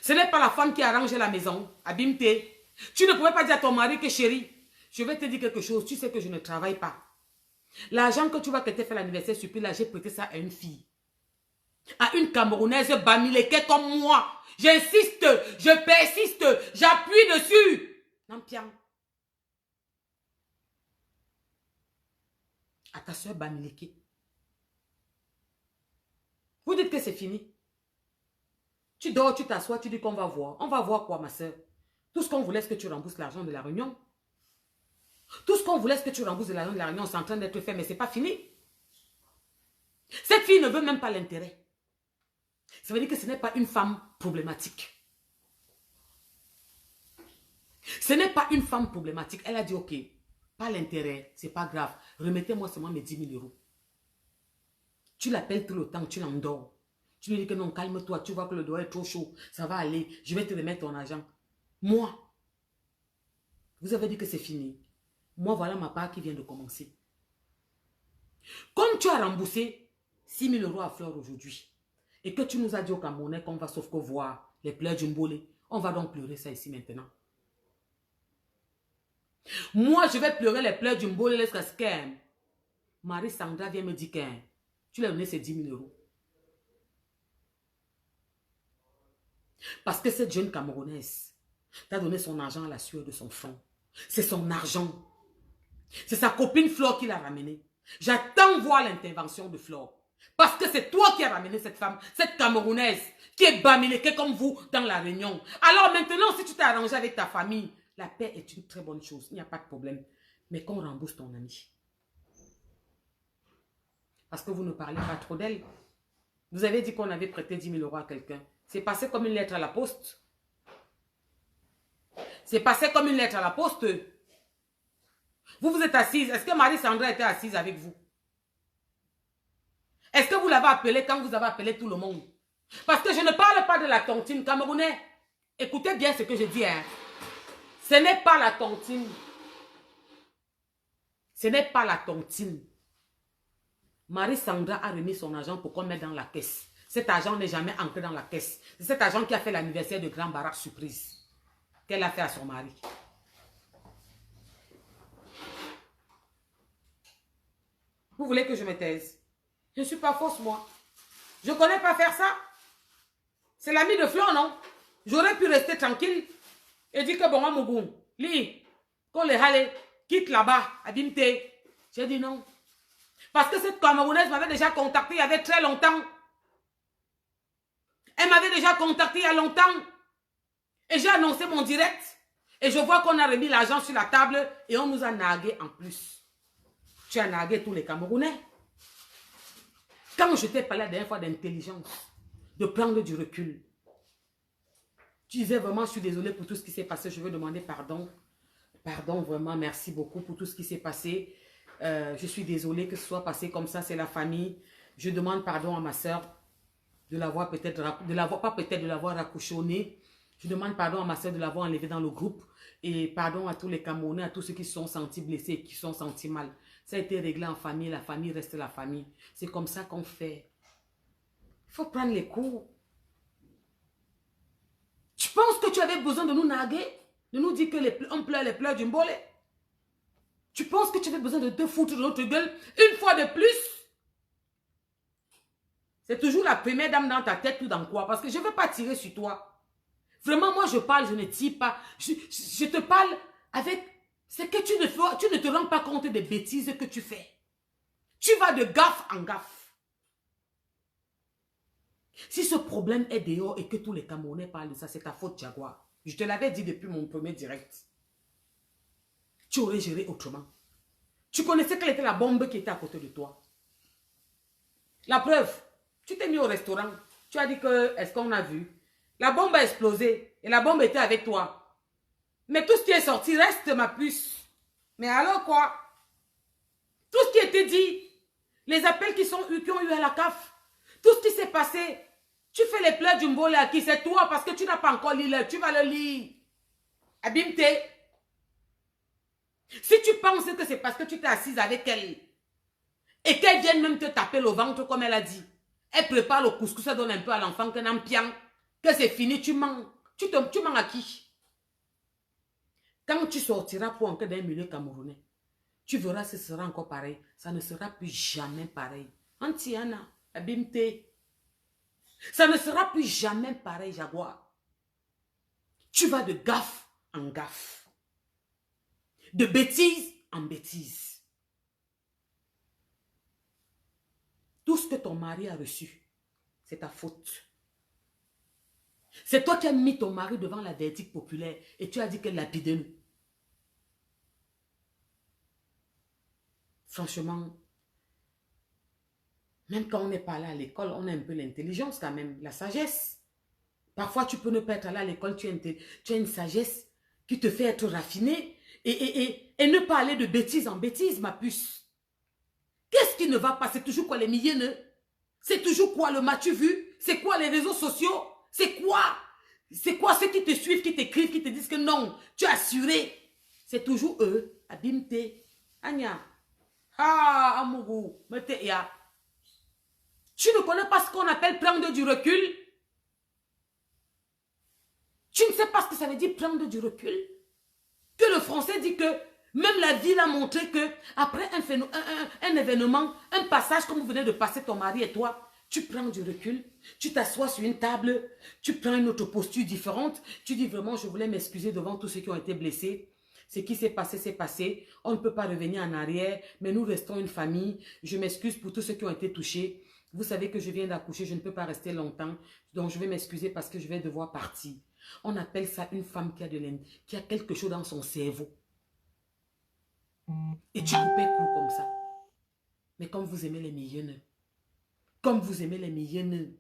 Ce n'est pas la femme qui a rangé la maison, Abimte. Tu ne pouvais pas dire à ton mari que chérie, je vais te dire quelque chose, tu sais que je ne travaille pas. L'argent que tu vas que tu fait l'anniversaire surprise, là, j'ai prêté ça à une fille. À une Camerounaise bamileke comme moi. J'insiste, je persiste, j'appuie dessus. Nampian. À ta soeur bamileke. Vous dites que c'est fini. Tu dors, tu t'assois, tu dis qu'on va voir. On va voir quoi, ma soeur? Tout ce qu'on voulait, c'est que tu rembourses l'argent de la réunion. Tout ce qu'on voulait, c'est que tu rembourses de l'argent de la réunion, c'est en train d'être fait, mais ce n'est pas fini. Cette fille ne veut même pas l'intérêt. Ça veut dire que ce n'est pas une femme problématique. Ce n'est pas une femme problématique. Elle a dit, ok, pas l'intérêt, c'est pas grave. Remettez-moi seulement mes 10 000 euros. Tu l'appelles tout le temps, tu l'endors. Tu lui dis que non, calme-toi, tu vois que le doigt est trop chaud, ça va aller, je vais te remettre ton argent. Moi, vous avez dit que c'est fini. Moi, voilà ma part qui vient de commencer. Comme tu as remboursé 6 000 euros à Fleur aujourd'hui, et que tu nous as dit au Camerounais qu'on va sauf que voir les pleurs du Mbolé, on va donc pleurer ça ici maintenant. Moi, je vais pleurer les pleurs du Mbolé jusqu'à ce que Marie Sandra vient me dire que tu lui as donné ces 10 000 euros. Parce que cette jeune Camerounaise t'a donné son argent à la sueur de son front. C'est son argent. C'est sa copine Flore qui l'a ramené. J'attends voir l'intervention de Flore. Parce que c'est toi qui as ramené cette femme, cette Camerounaise, qui est bamilekée comme vous dans la réunion. Alors maintenant, si tu t'es arrangé avec ta famille, la paix est une très bonne chose. Il n'y a pas de problème. Mais qu'on rembourse ton ami. Parce que vous ne parlez pas trop d'elle. Vous avez dit qu'on avait prêté 10 000 euros à quelqu'un. C'est passé comme une lettre à la poste. C'est passé comme une lettre à la poste. Vous vous êtes assise. Est-ce que Marie Sandra était assise avec vous? Est-ce que vous l'avez appelé quand vous avez appelé tout le monde? Parce que je ne parle pas de la tontine camerounaise. Écoutez bien ce que je dis. Hein. Ce n'est pas la tontine. Ce n'est pas la tontine. Marie Sandra a remis son argent pour qu'on mette dans la caisse. Cet argent n'est jamais entré dans la caisse. C'est cet argent qui a fait l'anniversaire de Grand Barak Surprise. Qu'elle a fait à son mari. Vous voulez que je me taise? Je ne suis pas fausse, moi. Je ne connais pas faire ça. C'est l'ami de Flore, non? J'aurais pu rester tranquille et dire que bon, Mougou, li, qu'on les halle, quitte là-bas, à Bimte. J'ai dit non. Parce que cette Camerounaise m'avait déjà contacté il y avait très longtemps. Elle m'avait déjà contacté il y a longtemps. Et j'ai annoncé mon direct. Et je vois qu'on a remis l'argent sur la table et on nous a nargué en plus. Tu as nargué tous les Camerounais. Quand je t'ai parlé la dernière fois d'intelligence, de prendre du recul, tu disais vraiment, je suis désolée pour tout ce qui s'est passé. Je veux demander pardon. Pardon, vraiment, merci beaucoup pour tout ce qui s'est passé. Je suis désolée que ce soit passé comme ça, c'est la famille. Je demande pardon à ma soeur de l'avoir peut-être, de l'avoir raccouchonnée. Je demande pardon à ma soeur de l'avoir enlevée dans le groupe. Et pardon à tous les Camerounais, à tous ceux qui se sont sentis blessés, qui se sont sentis mal. Ça a été réglé en famille, la famille reste la famille. C'est comme ça qu'on fait. Il faut prendre les cours. Tu penses que tu avais besoin de nous narguer? De nous dire qu'on pleure les pleurs du Mbolé? Tu penses que tu avais besoin de te foutre de notre gueule une fois de plus? C'est toujours la première dame dans ta tête ou dans quoi? Parce que je ne veux pas tirer sur toi. Vraiment, moi je parle, je ne tire pas. Je te parle avec... C'est que tu ne te rends pas compte des bêtises que tu fais. Tu vas de gaffe en gaffe. Si ce problème est dehors et que tous les Camerounais parlent de ça, c'est ta faute, Jaguar. Je te l'avais dit depuis mon premier direct. Tu aurais géré autrement. Tu connaissais quelle était la bombe qui était à côté de toi. La preuve, tu t'es mis au restaurant. Tu as dit que, est-ce qu'on a vu? La bombe a explosé et la bombe était avec toi. Mais tout ce qui est sorti reste, ma puce. Mais alors quoi? Tout ce qui était dit, les appels qui ont eu à la CAF, tout ce qui s'est passé, tu fais les pleurs du Mbolé à qui? C'est toi parce que tu n'as pas encore lu le, tu vas le lire. Abimte. Si tu penses que c'est parce que tu t'es assise avec elle et qu'elle vienne même te taper le ventre comme elle a dit, elle prépare le couscous, ça donne un peu à l'enfant qu'un empiant, que c'est fini, tu mens. Tu mens à qui? Quand tu sortiras pour entrer dans un milieu camerounais, tu verras si ce sera encore pareil. Ça ne sera plus jamais pareil. Antiana, Abimte. Ça ne sera plus jamais pareil, Jaguar. Tu vas de gaffe en gaffe. De bêtise en bêtise. Tout ce que ton mari a reçu, c'est ta faute. C'est toi qui as mis ton mari devant la verdict populaire et tu as dit que lapidez-nous. franchement, même quand on n'est pas là à l'école, on a un peu l'intelligence quand même, la sagesse. Parfois, tu peux ne pas être là à l'école, tu as une sagesse qui te fait être raffiné et ne pas aller de bêtise en bêtise, ma puce. Qu'est-ce qui ne va pas? C'est toujours quoi les milliers? C'est toujours quoi le m'as-tu vu? C'est quoi les réseaux sociaux? C'est quoi? C'est quoi ceux qui te suivent, qui t'écrivent, qui te disent que non, tu as assuré? C'est toujours eux. Abimte. Anya. Ah, Amourou. Meteya. Tu ne connais pas ce qu'on appelle prendre du recul? Tu ne sais pas ce que ça veut dire prendre du recul? Que le français dit que même la vie l'a montré que après un événement, un passage comme vous venez de passer ton mari et toi, tu prends du recul, tu t'assois sur une table, tu prends une autre posture différente, tu dis vraiment je voulais m'excuser devant tous ceux qui ont été blessés. Ce qui s'est passé, c'est passé. On ne peut pas revenir en arrière, mais nous restons une famille. Je m'excuse pour tous ceux qui ont été touchés. Vous savez que je viens d'accoucher, je ne peux pas rester longtemps. Donc je vais m'excuser parce que je vais devoir partir. On appelle ça une femme qui a quelque chose dans son cerveau. Et tu coupes court comme ça. Mais comme vous aimez les millions, comme vous aimez les millions,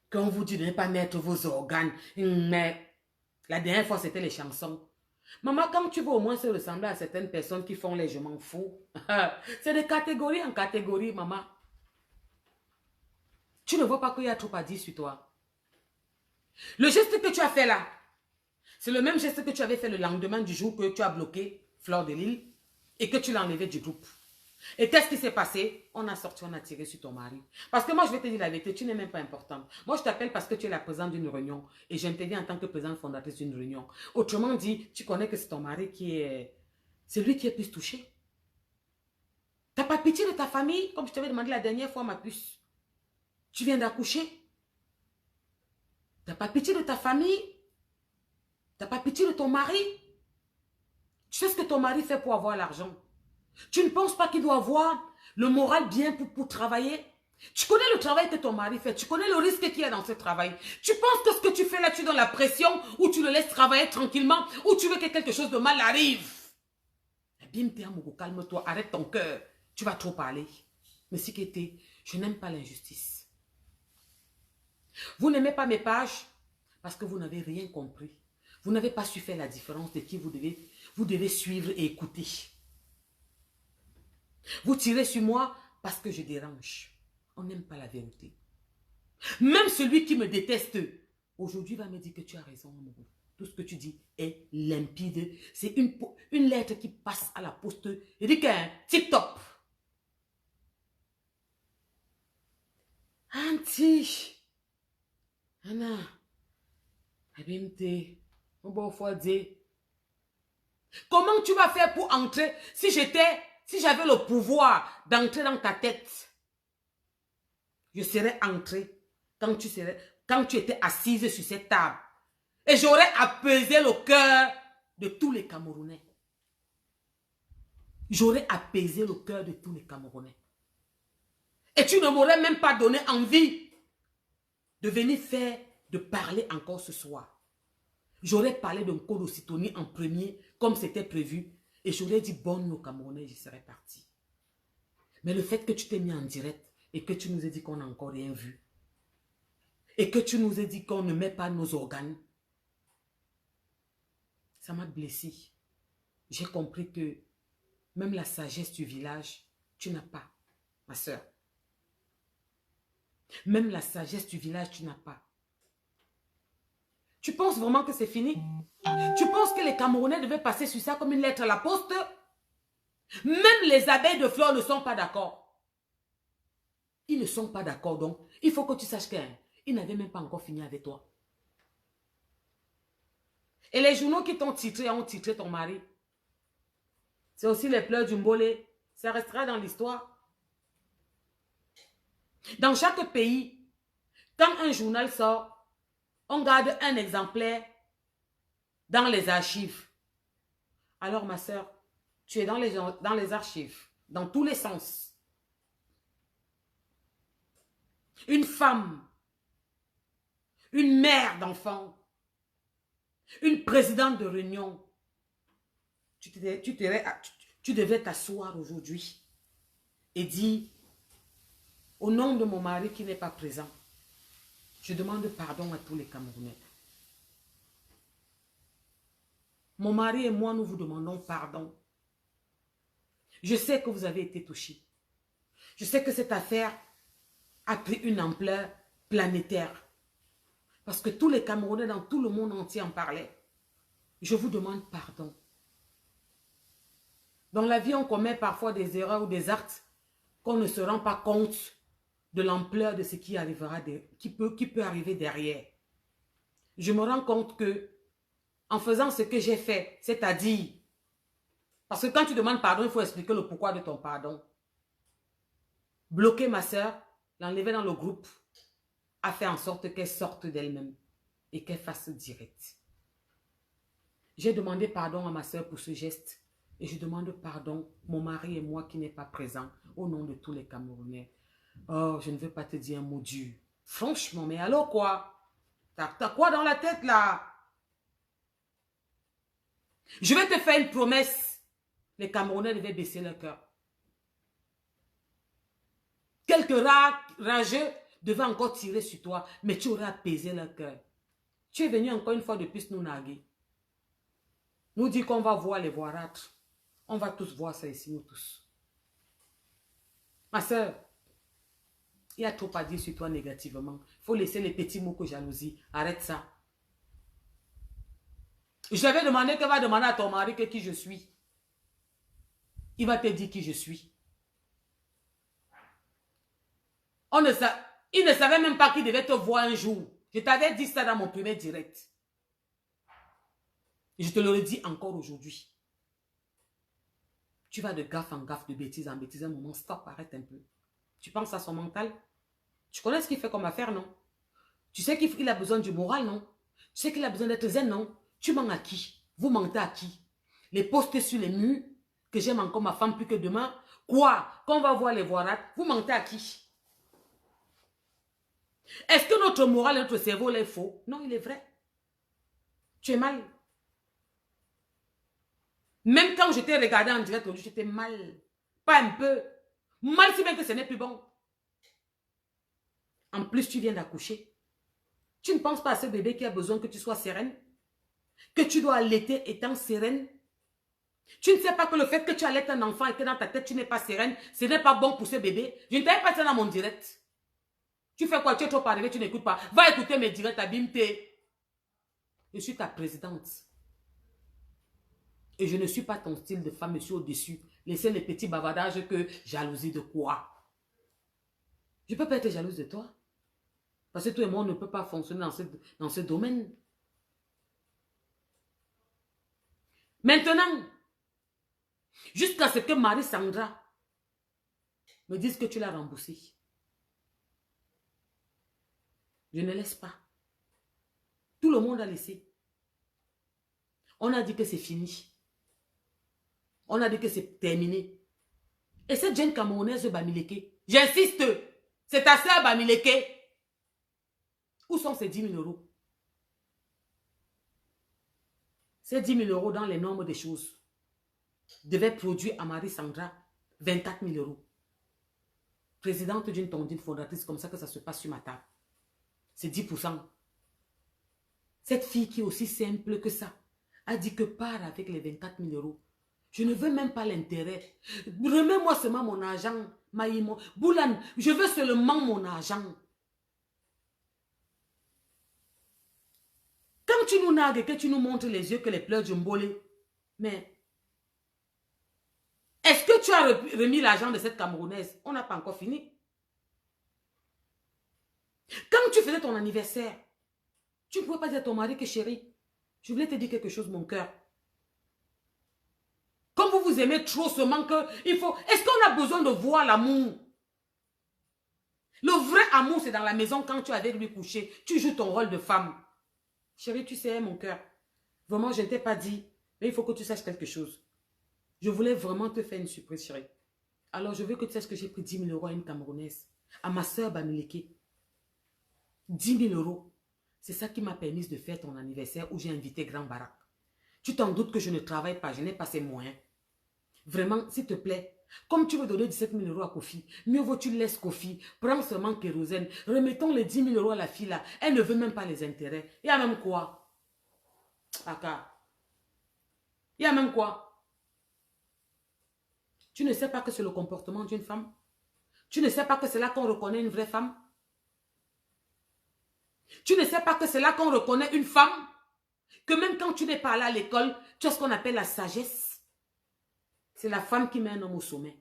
quand on vous dit de ne pas mettre vos organes, mais la dernière fois c'était les chansons. Maman, quand tu veux au moins se ressembler à certaines personnes qui font les je m'en fous, c'est de catégorie en catégorie, maman. Tu ne vois pas qu'il y a trop à dire sur toi. Le geste que tu as fait là, c'est le même geste que tu avais fait le lendemain du jour que tu as bloqué Fleur de Lille et que tu l'as enlevé du groupe. Et qu'est-ce qui s'est passé? On a sorti, on a tiré sur ton mari. Parce que moi, je vais te dire la vérité, tu n'es même pas importante. Moi, je t'appelle parce que tu es la présidente d'une réunion. Et j'interviens en tant que présidente fondatrice d'une réunion. Autrement dit, tu connais que c'est ton mari qui est... C'est lui qui est plus touché. Tu n'as pas pitié de ta famille, comme je t'avais demandé la dernière fois, ma puce. Tu viens d'accoucher. Tu n'as pas pitié de ta famille. Tu n'as pas pitié de ton mari. Tu sais ce que ton mari fait pour avoir l'argent. Tu ne penses pas qu'il doit avoir le moral bien pour travailler? Tu connais le travail que ton mari fait. Tu connais le risque qu'il y a dans ce travail. Tu penses que ce que tu fais là, tu donnes la pression ou tu le laisses travailler tranquillement ou tu veux que quelque chose de mal arrive? Bim, calme-toi, arrête ton cœur. Tu vas trop parler. Mais si qu'était, je n'aime pas l'injustice. Vous n'aimez pas mes pages parce que vous n'avez rien compris. Vous n'avez pas su faire la différence de qui vous devez suivre et écouter. Vous tirez sur moi parce que je dérange. On n'aime pas la vérité. Même celui qui me déteste, aujourd'hui va me dire que tu as raison, amoureux. Tout ce que tu dis est limpide. C'est une lettre qui passe à la poste. Il dit qu'un tip-top. Auntie. Anna. Abimte. Comment tu vas faire pour entrer si j'avais le pouvoir d'entrer dans ta tête? Je serais entré quand tu étais assise sur cette table. Et j'aurais apaisé le cœur de tous les Camerounais. J'aurais apaisé le cœur de tous les Camerounais. Et tu ne m'aurais même pas donné envie de venir de parler encore ce soir. J'aurais parlé d'un Kodo-Sitoné en premier, comme c'était prévu. Et j'aurais dit bonne nuit aux Camerounais, je serais parti. Mais le fait que tu t'es mis en direct et que tu nous as dit qu'on n'a encore rien vu, et que tu nous as dit qu'on ne met pas nos organes, ça m'a blessé. J'ai compris que même la sagesse du village, tu n'as pas, ma soeur. Même la sagesse du village, tu n'as pas. Tu penses vraiment que c'est fini? Tu penses que les Camerounais devaient passer sur ça comme une lettre à la poste? Même les abeilles de fleurs ne sont pas d'accord. Ils ne sont pas d'accord, donc il faut que tu saches qu'ils n'avaient même pas encore fini avec toi. Et les journaux qui t'ont titré ont titré ton mari. C'est aussi les pleurs du Mbolé. Ça restera dans l'histoire. Dans chaque pays, quand un journal sort, on garde un exemplaire dans les archives. Alors ma soeur, tu es dans les archives, dans tous les sens. Une femme, une mère d'enfant, une présidente de réunion, tu tu devais t'asseoir aujourd'hui et dire, au nom de mon mari qui n'est pas présent, je demande pardon à tous les Camerounais. Mon mari et moi, nous vous demandons pardon. Je sais que vous avez été touchés. Je sais que cette affaire a pris une ampleur planétaire. Parce que tous les Camerounais dans tout le monde entier en parlaient. Je vous demande pardon. Dans la vie, on commet parfois des erreurs ou des actes qu'on ne se rend pas compte de l'ampleur de ce qui arrivera, qui peut arriver derrière. Je me rends compte que en faisant ce que j'ai fait, c'est-à-dire, parce que quand tu demandes pardon, il faut expliquer le pourquoi de ton pardon. Bloquer ma soeur, l'enlever dans le groupe, a fait en sorte qu'elle sorte d'elle-même et qu'elle fasse direct. J'ai demandé pardon à ma soeur pour ce geste et je demande pardon, mon mari et moi qui n'est pas présent, au nom de tous les Camerounais. Oh, je ne veux pas te dire un mot dur. Franchement, mais alors quoi? T'as quoi dans la tête là? Je vais te faire une promesse. Les Camerounais devaient baisser leur cœur. Quelques rageux devaient encore tirer sur toi, mais tu aurais apaisé leur cœur. Tu es venu encore une fois de plus nous narguer. Nous dire qu'on va voir les voirâtres. On va tous voir ça ici, nous tous. Ma soeur, il y a trop à dire sur toi négativement. Il faut laisser les petits mots que jalousie. Arrête ça. Je l'avais demandé qu'elle va demander à ton mari qui je suis. Il va te dire qui je suis. Il ne savait même pas qu'il devait te voir un jour. Je t'avais dit ça dans mon premier direct. Et je te le redis encore aujourd'hui. Tu vas de gaffe en gaffe, de bêtise en bêtise. Un moment, stop, arrête un peu. Tu penses à son mental? Tu connais ce qu'il fait comme affaire, non? Tu sais qu'il a besoin du moral, non? Tu sais qu'il a besoin d'être zen, non? Tu mens à qui? Vous mentez à qui? Les poster sur les murs, que j'aime encore ma femme plus que demain. Quoi? Quand on va voir les voirâtres, vous mentez à qui? Est-ce que notre moral, notre cerveau est faux? Non, il est vrai. Tu es mal. Même quand je t'ai regardé en direct aujourd'hui, j'étais mal. Pas un peu. Mal si bien que ce n'est plus bon. En plus, tu viens d'accoucher. Tu ne penses pas à ce bébé qui a besoin que tu sois sereine? Que tu dois allaiter étant sereine? Tu ne sais pas que le fait que tu allaites un enfant et que dans ta tête, tu n'es pas sereine, ce n'est pas bon pour ce bébé? Je ne t'avais pas dit dans mon direct. Tu fais quoi? Tu es trop arrivé, tu n'écoutes pas. Va écouter mes directs, abîme-t'es. Je suis ta présidente. Et je ne suis pas ton style de femme, je suis au-dessus. Laissez les petits bavardages que jalousie de quoi? Je ne peux pas être jalouse de toi. Parce que toi et moi, on ne peut pas fonctionner dans ce domaine. Maintenant, jusqu'à ce que Marie-Sandra me dise que tu l'as remboursé. Je ne laisse pas. Tout le monde a laissé. On a dit que c'est fini. On a dit que c'est terminé. Et cette jeune Camerounaise Bamileke, j'insiste, c'est ta sœur Bamileke. Où sont ces 10 000 euros? Ces 10 000 euros dans les normes des choses devaient produire à Marie-Sandra 24 000 euros. Présidente d'une tondine fondatrice, comme ça que ça se passe sur ma table. C'est 10%. Cette fille qui est aussi simple que ça a dit que part avec les 24 000 euros. Je ne veux même pas l'intérêt. Remets-moi seulement mon argent, Maïmo. Boulan, je veux seulement mon argent. Quand tu nous nargues et que tu nous montres les yeux que les pleurs du mbolé, mais est-ce que tu as remis l'argent de cette Camerounaise? On n'a pas encore fini. Quand tu faisais ton anniversaire, tu ne pouvais pas dire à ton mari que chérie, je voulais te dire quelque chose, mon cœur. Comme vous vous aimez trop seulement que il faut... Est-ce qu'on a besoin de voir l'amour? Le vrai amour, c'est dans la maison quand tu es avec lui couché. Tu joues ton rôle de femme. Chérie, tu sais, mon cœur, vraiment, je ne t'ai pas dit, mais il faut que tu saches quelque chose. Je voulais vraiment te faire une surprise, chérie. Alors, je veux que tu saches que j'ai pris 10 000 euros à une Camerounaise, à ma soeur Bamileke. 10 000 euros. C'est ça qui m'a permis de faire ton anniversaire où j'ai invité Grand Barak. Tu t'en doutes que je ne travaille pas, je n'ai pas ces moyens. Vraiment, s'il te plaît, comme tu veux donner 17 000 euros à Kofi, mieux vaut tu laisses Kofi, prends seulement kérosène, remettons les 10 000 euros à la fille là. Elle ne veut même pas les intérêts. Il y a même quoi? Aka. Il y a même quoi? Tu ne sais pas que c'est le comportement d'une femme? Tu ne sais pas que c'est là qu'on reconnaît une vraie femme? Tu ne sais pas que c'est là qu'on reconnaît une femme? Que même quand tu n'es pas là à l'école, tu as ce qu'on appelle la sagesse. C'est la femme qui met un homme au sommet.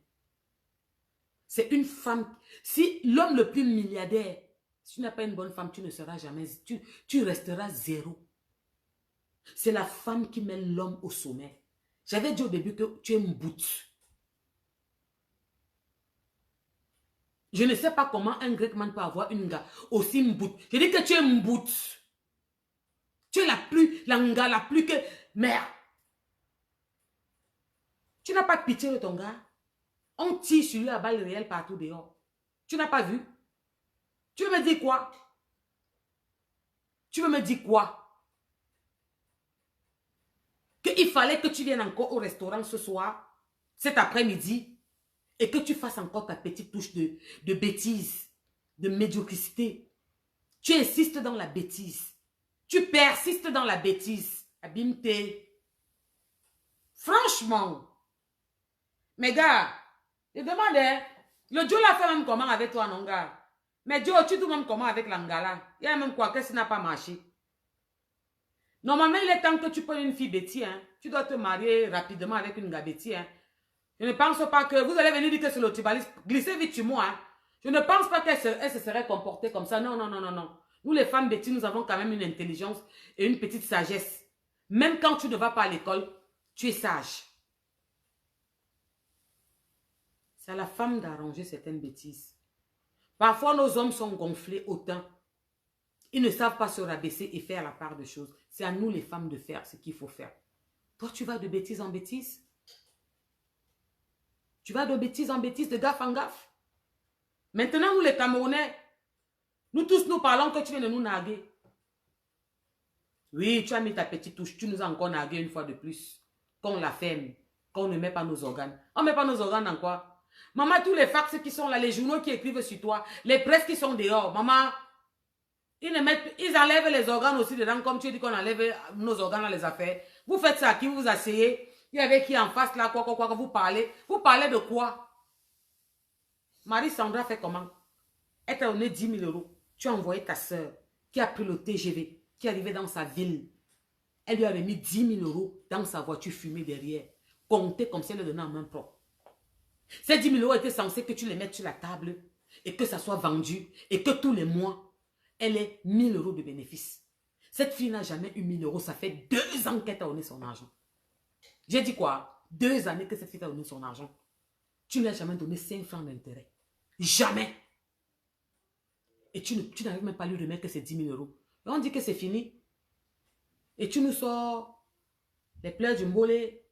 C'est une femme. Si l'homme le plus milliardaire, si tu n'as pas une bonne femme, tu ne seras jamais, tu resteras zéro. C'est la femme qui met l'homme au sommet. J'avais dit au début que tu es une boute. Je ne sais pas comment un grec man peut avoir une gars aussi une boute. Je dis que tu es une boute. Tu es la nga la plus que... Merde. Tu n'as pas pitié de ton gars. On tire sur lui à balles réelles partout dehors. Tu n'as pas vu? Tu veux me dire quoi? Tu veux me dire quoi? Qu'il fallait que tu viennes encore au restaurant ce soir, cet après-midi, et que tu fasses encore ta petite touche de bêtise, de médiocrité. Tu insistes dans la bêtise. Tu persistes dans la bêtise. Abimte. Franchement. Mes gars, je demandais, le Joe l'a fait même comment avec toi, non, gars? Mais Joe, tu dois même comment avec l'Angala? Il y a même quoi, qu'est-ce qui n'a pas marché? Normalement, il est temps que tu prennes une fille bêtise, hein. Tu dois te marier rapidement avec une gars bêtise, hein. Je ne pense pas que vous allez venir dire que c'est le tribaliste. Glissez vite sur moi, hein. Je ne pense pas qu'elle se serait comportée comme ça. Non, non, non, non, non. Nous, les femmes bêtises, nous avons quand même une intelligence et une petite sagesse. Même quand tu ne vas pas à l'école, tu es sage. C'est à la femme d'arranger certaines bêtises. Parfois, nos hommes sont gonflés autant. Ils ne savent pas se rabaisser et faire la part de choses. C'est à nous, les femmes, de faire ce qu'il faut faire. Toi, tu vas de bêtise en bêtise. Tu vas de bêtise en bêtise, de gaffe en gaffe. Maintenant, nous, les Camerounais, nous tous, nous parlons que tu viens de nous narguer. Oui, tu as mis ta petite touche. Tu nous as encore nargué une fois de plus. Qu'on la ferme. Qu'on ne met pas nos organes. On ne met pas nos organes dans quoi? Maman, tous les fax qui sont là, les journaux qui écrivent sur toi, les presses qui sont dehors, maman, ils enlèvent les organes aussi dedans, comme tu dis qu'on enlève nos organes dans les affaires. Vous faites ça, qui vous asseyez, il y avait qui en face là, quoi, vous parlez. Vous parlez de quoi? Marie-Sandra fait comment? Elle t'a donné 10 000 euros. Tu as envoyé ta soeur qui a pris le TGV, qui est arrivée dans sa ville. Elle lui a remis 10 000 euros dans sa voiture fumée derrière. Comptez comme si elle le donnait en main propre. Ces 10 000 euros étaient censés que tu les mettes sur la table et que ça soit vendu et que tous les mois, elle ait 1 000 euros de bénéfice. Cette fille n'a jamais eu 1 000 euros. Ça fait 2 ans qu'elle t'a donné son argent. J'ai dit quoi? 2 années que cette fille t'a donné son argent. Tu ne lui as jamais donné 5 francs d'intérêt. Jamais. Et tu n'arrives même pas à lui remettre que c'est 10 000 euros. Et on dit que c'est fini. Et tu nous sors les pleurs du mbolé.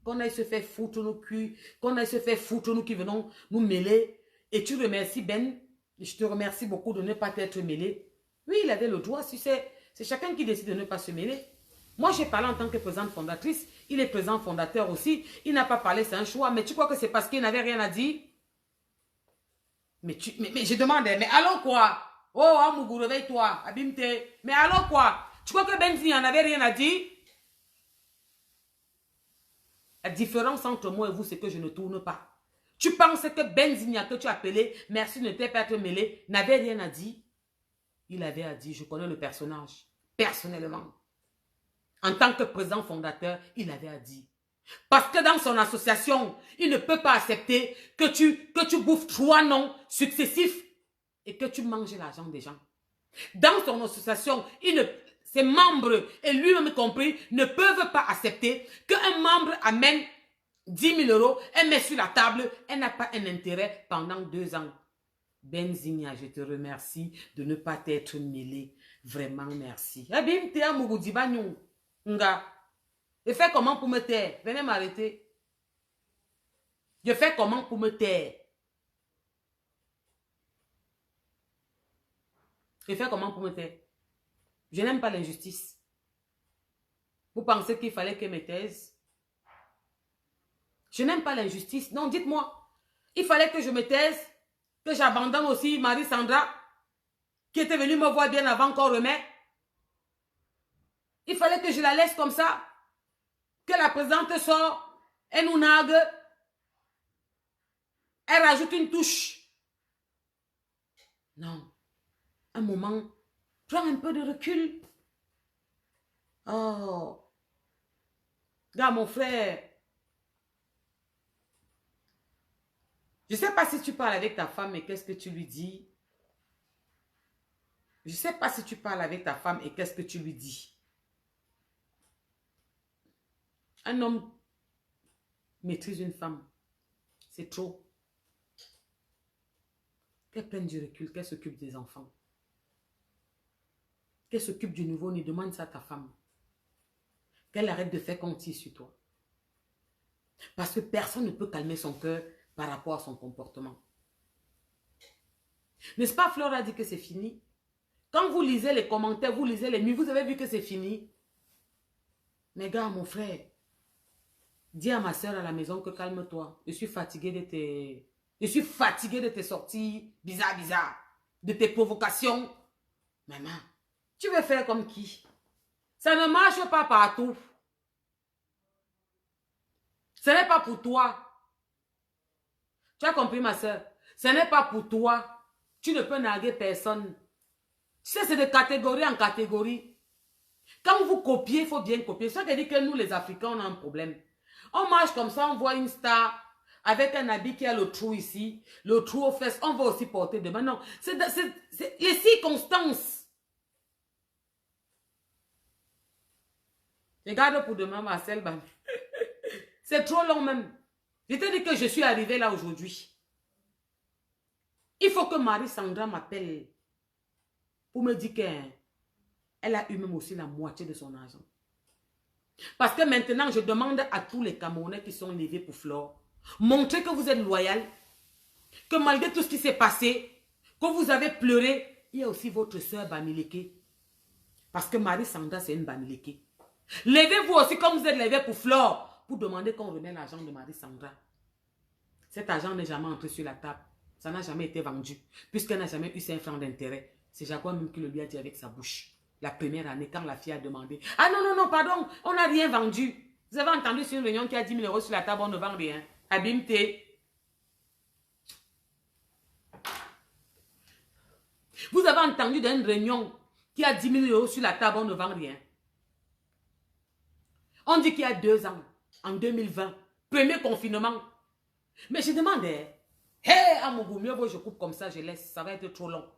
Qu'on aille se faire foutre nos culs, qu'on aille se faire foutre nous qui venons nous mêler. Et tu remercies Ben, je te remercie beaucoup de ne pas t'être mêlé. Oui, il avait le droit, si c'est chacun qui décide de ne pas se mêler. Moi, j'ai parlé en tant que présidente fondatrice, il est président fondateur aussi, il n'a pas parlé, c'est un choix. Mais tu crois que c'est parce qu'il n'avait rien à dire? Mais je demandais, mais allons quoi? Oh, Amougou, réveille-toi, Abimte. Mais allons quoi? Tu crois que Benzi n'en avait rien à dire? La différence entre moi et vous, c'est que je ne tourne pas. Tu penses que Benzigna que tu appelais, merci de ne pas être mêlé, n'avait rien à dire? Il avait à dire, je connais le personnage, personnellement. En tant que président fondateur, il avait à dire. Parce que dans son association, il ne peut pas accepter que tu bouffes 3 noms successifs et que tu manges l'argent des gens. Dans son association, ses membres, et lui-même compris, ne peuvent pas accepter qu'un membre amène 10 000 euros, elle met sur la table, elle n'a pas un intérêt pendant 2 ans. Benzigna, je te remercie de ne pas t'être mêlé. Vraiment, merci. Abim, t'es à Mougoudibanyon. Nga. Je fais comment pour me taire? Venez m'arrêter. Je fais comment pour me taire? Je fais comment pour me taire? Je n'aime pas l'injustice. Vous pensez qu'il fallait que me taise? Je n'aime pas l'injustice. Non, dites-moi. Il fallait que je me taise, que j'abandonne aussi Marie-Sandra, qui était venue me voir bien avant qu'on remet. Il fallait que je la laisse comme ça. Que la présidente sort, elle nous nague. Elle rajoute une touche. Non. Un moment, prends un peu de recul. Oh. Regarde mon frère. Je ne sais pas si tu parles avec ta femme et qu'est-ce que tu lui dis. Je ne sais pas si tu parles avec ta femme et qu'est-ce que tu lui dis. Un homme maîtrise une femme. C'est trop. Qu'elle prenne du recul, qu'elle s'occupe des enfants. Qu'elle s'occupe du nouveau-né, demande ça à ta femme. Qu'elle arrête de faire compter sur toi. Parce que personne ne peut calmer son cœur par rapport à son comportement. N'est-ce pas, Flore a dit que c'est fini? Quand vous lisez les commentaires, vous lisez les nuits, vous avez vu que c'est fini. Mais gars, mon frère, dis à ma soeur à la maison que calme-toi. Je suis fatigué de tes... Je suis fatigué de tes sorties bizarres, de tes provocations. Maman, tu veux faire comme qui? Ça ne marche pas partout. Ce n'est pas pour toi. Tu as compris, ma soeur? Ce n'est pas pour toi. Tu ne peux narguer personne. Tu sais, c'est de catégorie en catégorie. Quand vous copiez, il faut bien copier. Ça veut dire que nous, les Africains, on a un problème. On marche comme ça, on voit une star avec un habit qui a le trou ici, le trou aux fesses. On va aussi porter demain. Non, c'est les circonstances. Regarde pour demain, Marcel. C'est trop long même. Je te dis que je suis arrivée là aujourd'hui. Il faut que Marie-Sandra m'appelle pour me dire qu'elle a eu même aussi la moitié de son argent. Parce que maintenant, je demande à tous les Camerounais qui sont levés pour Flore, montrez que vous êtes loyal, que malgré tout ce qui s'est passé, que vous avez pleuré, il y a aussi votre soeur Bamileke. Parce que Marie-Sandra, c'est une Bamileke. Levez-vous aussi comme vous êtes levés pour Flore, pour demander qu'on remet l'argent de Marie-Sandra. Cet argent n'est jamais entré sur la table. Ça n'a jamais été vendu, puisqu'elle n'a jamais eu 5 francs d'intérêt. C'est Jaguar même qui le lui a dit avec sa bouche. La première année, quand la fille a demandé. Ah non, pardon, on n'a rien vendu. Vous avez entendu sur une réunion qui a 10 000 € sur la table, on ne vend rien. Abimté. Vous avez entendu dans une réunion qui a 10 000 € sur la table, on ne vend rien. On dit qu'il y a 2 ans, en 2020, premier confinement. Mais je demandais, hé, à mon goût, mieux vaut je coupe comme ça, je laisse, ça va être trop long.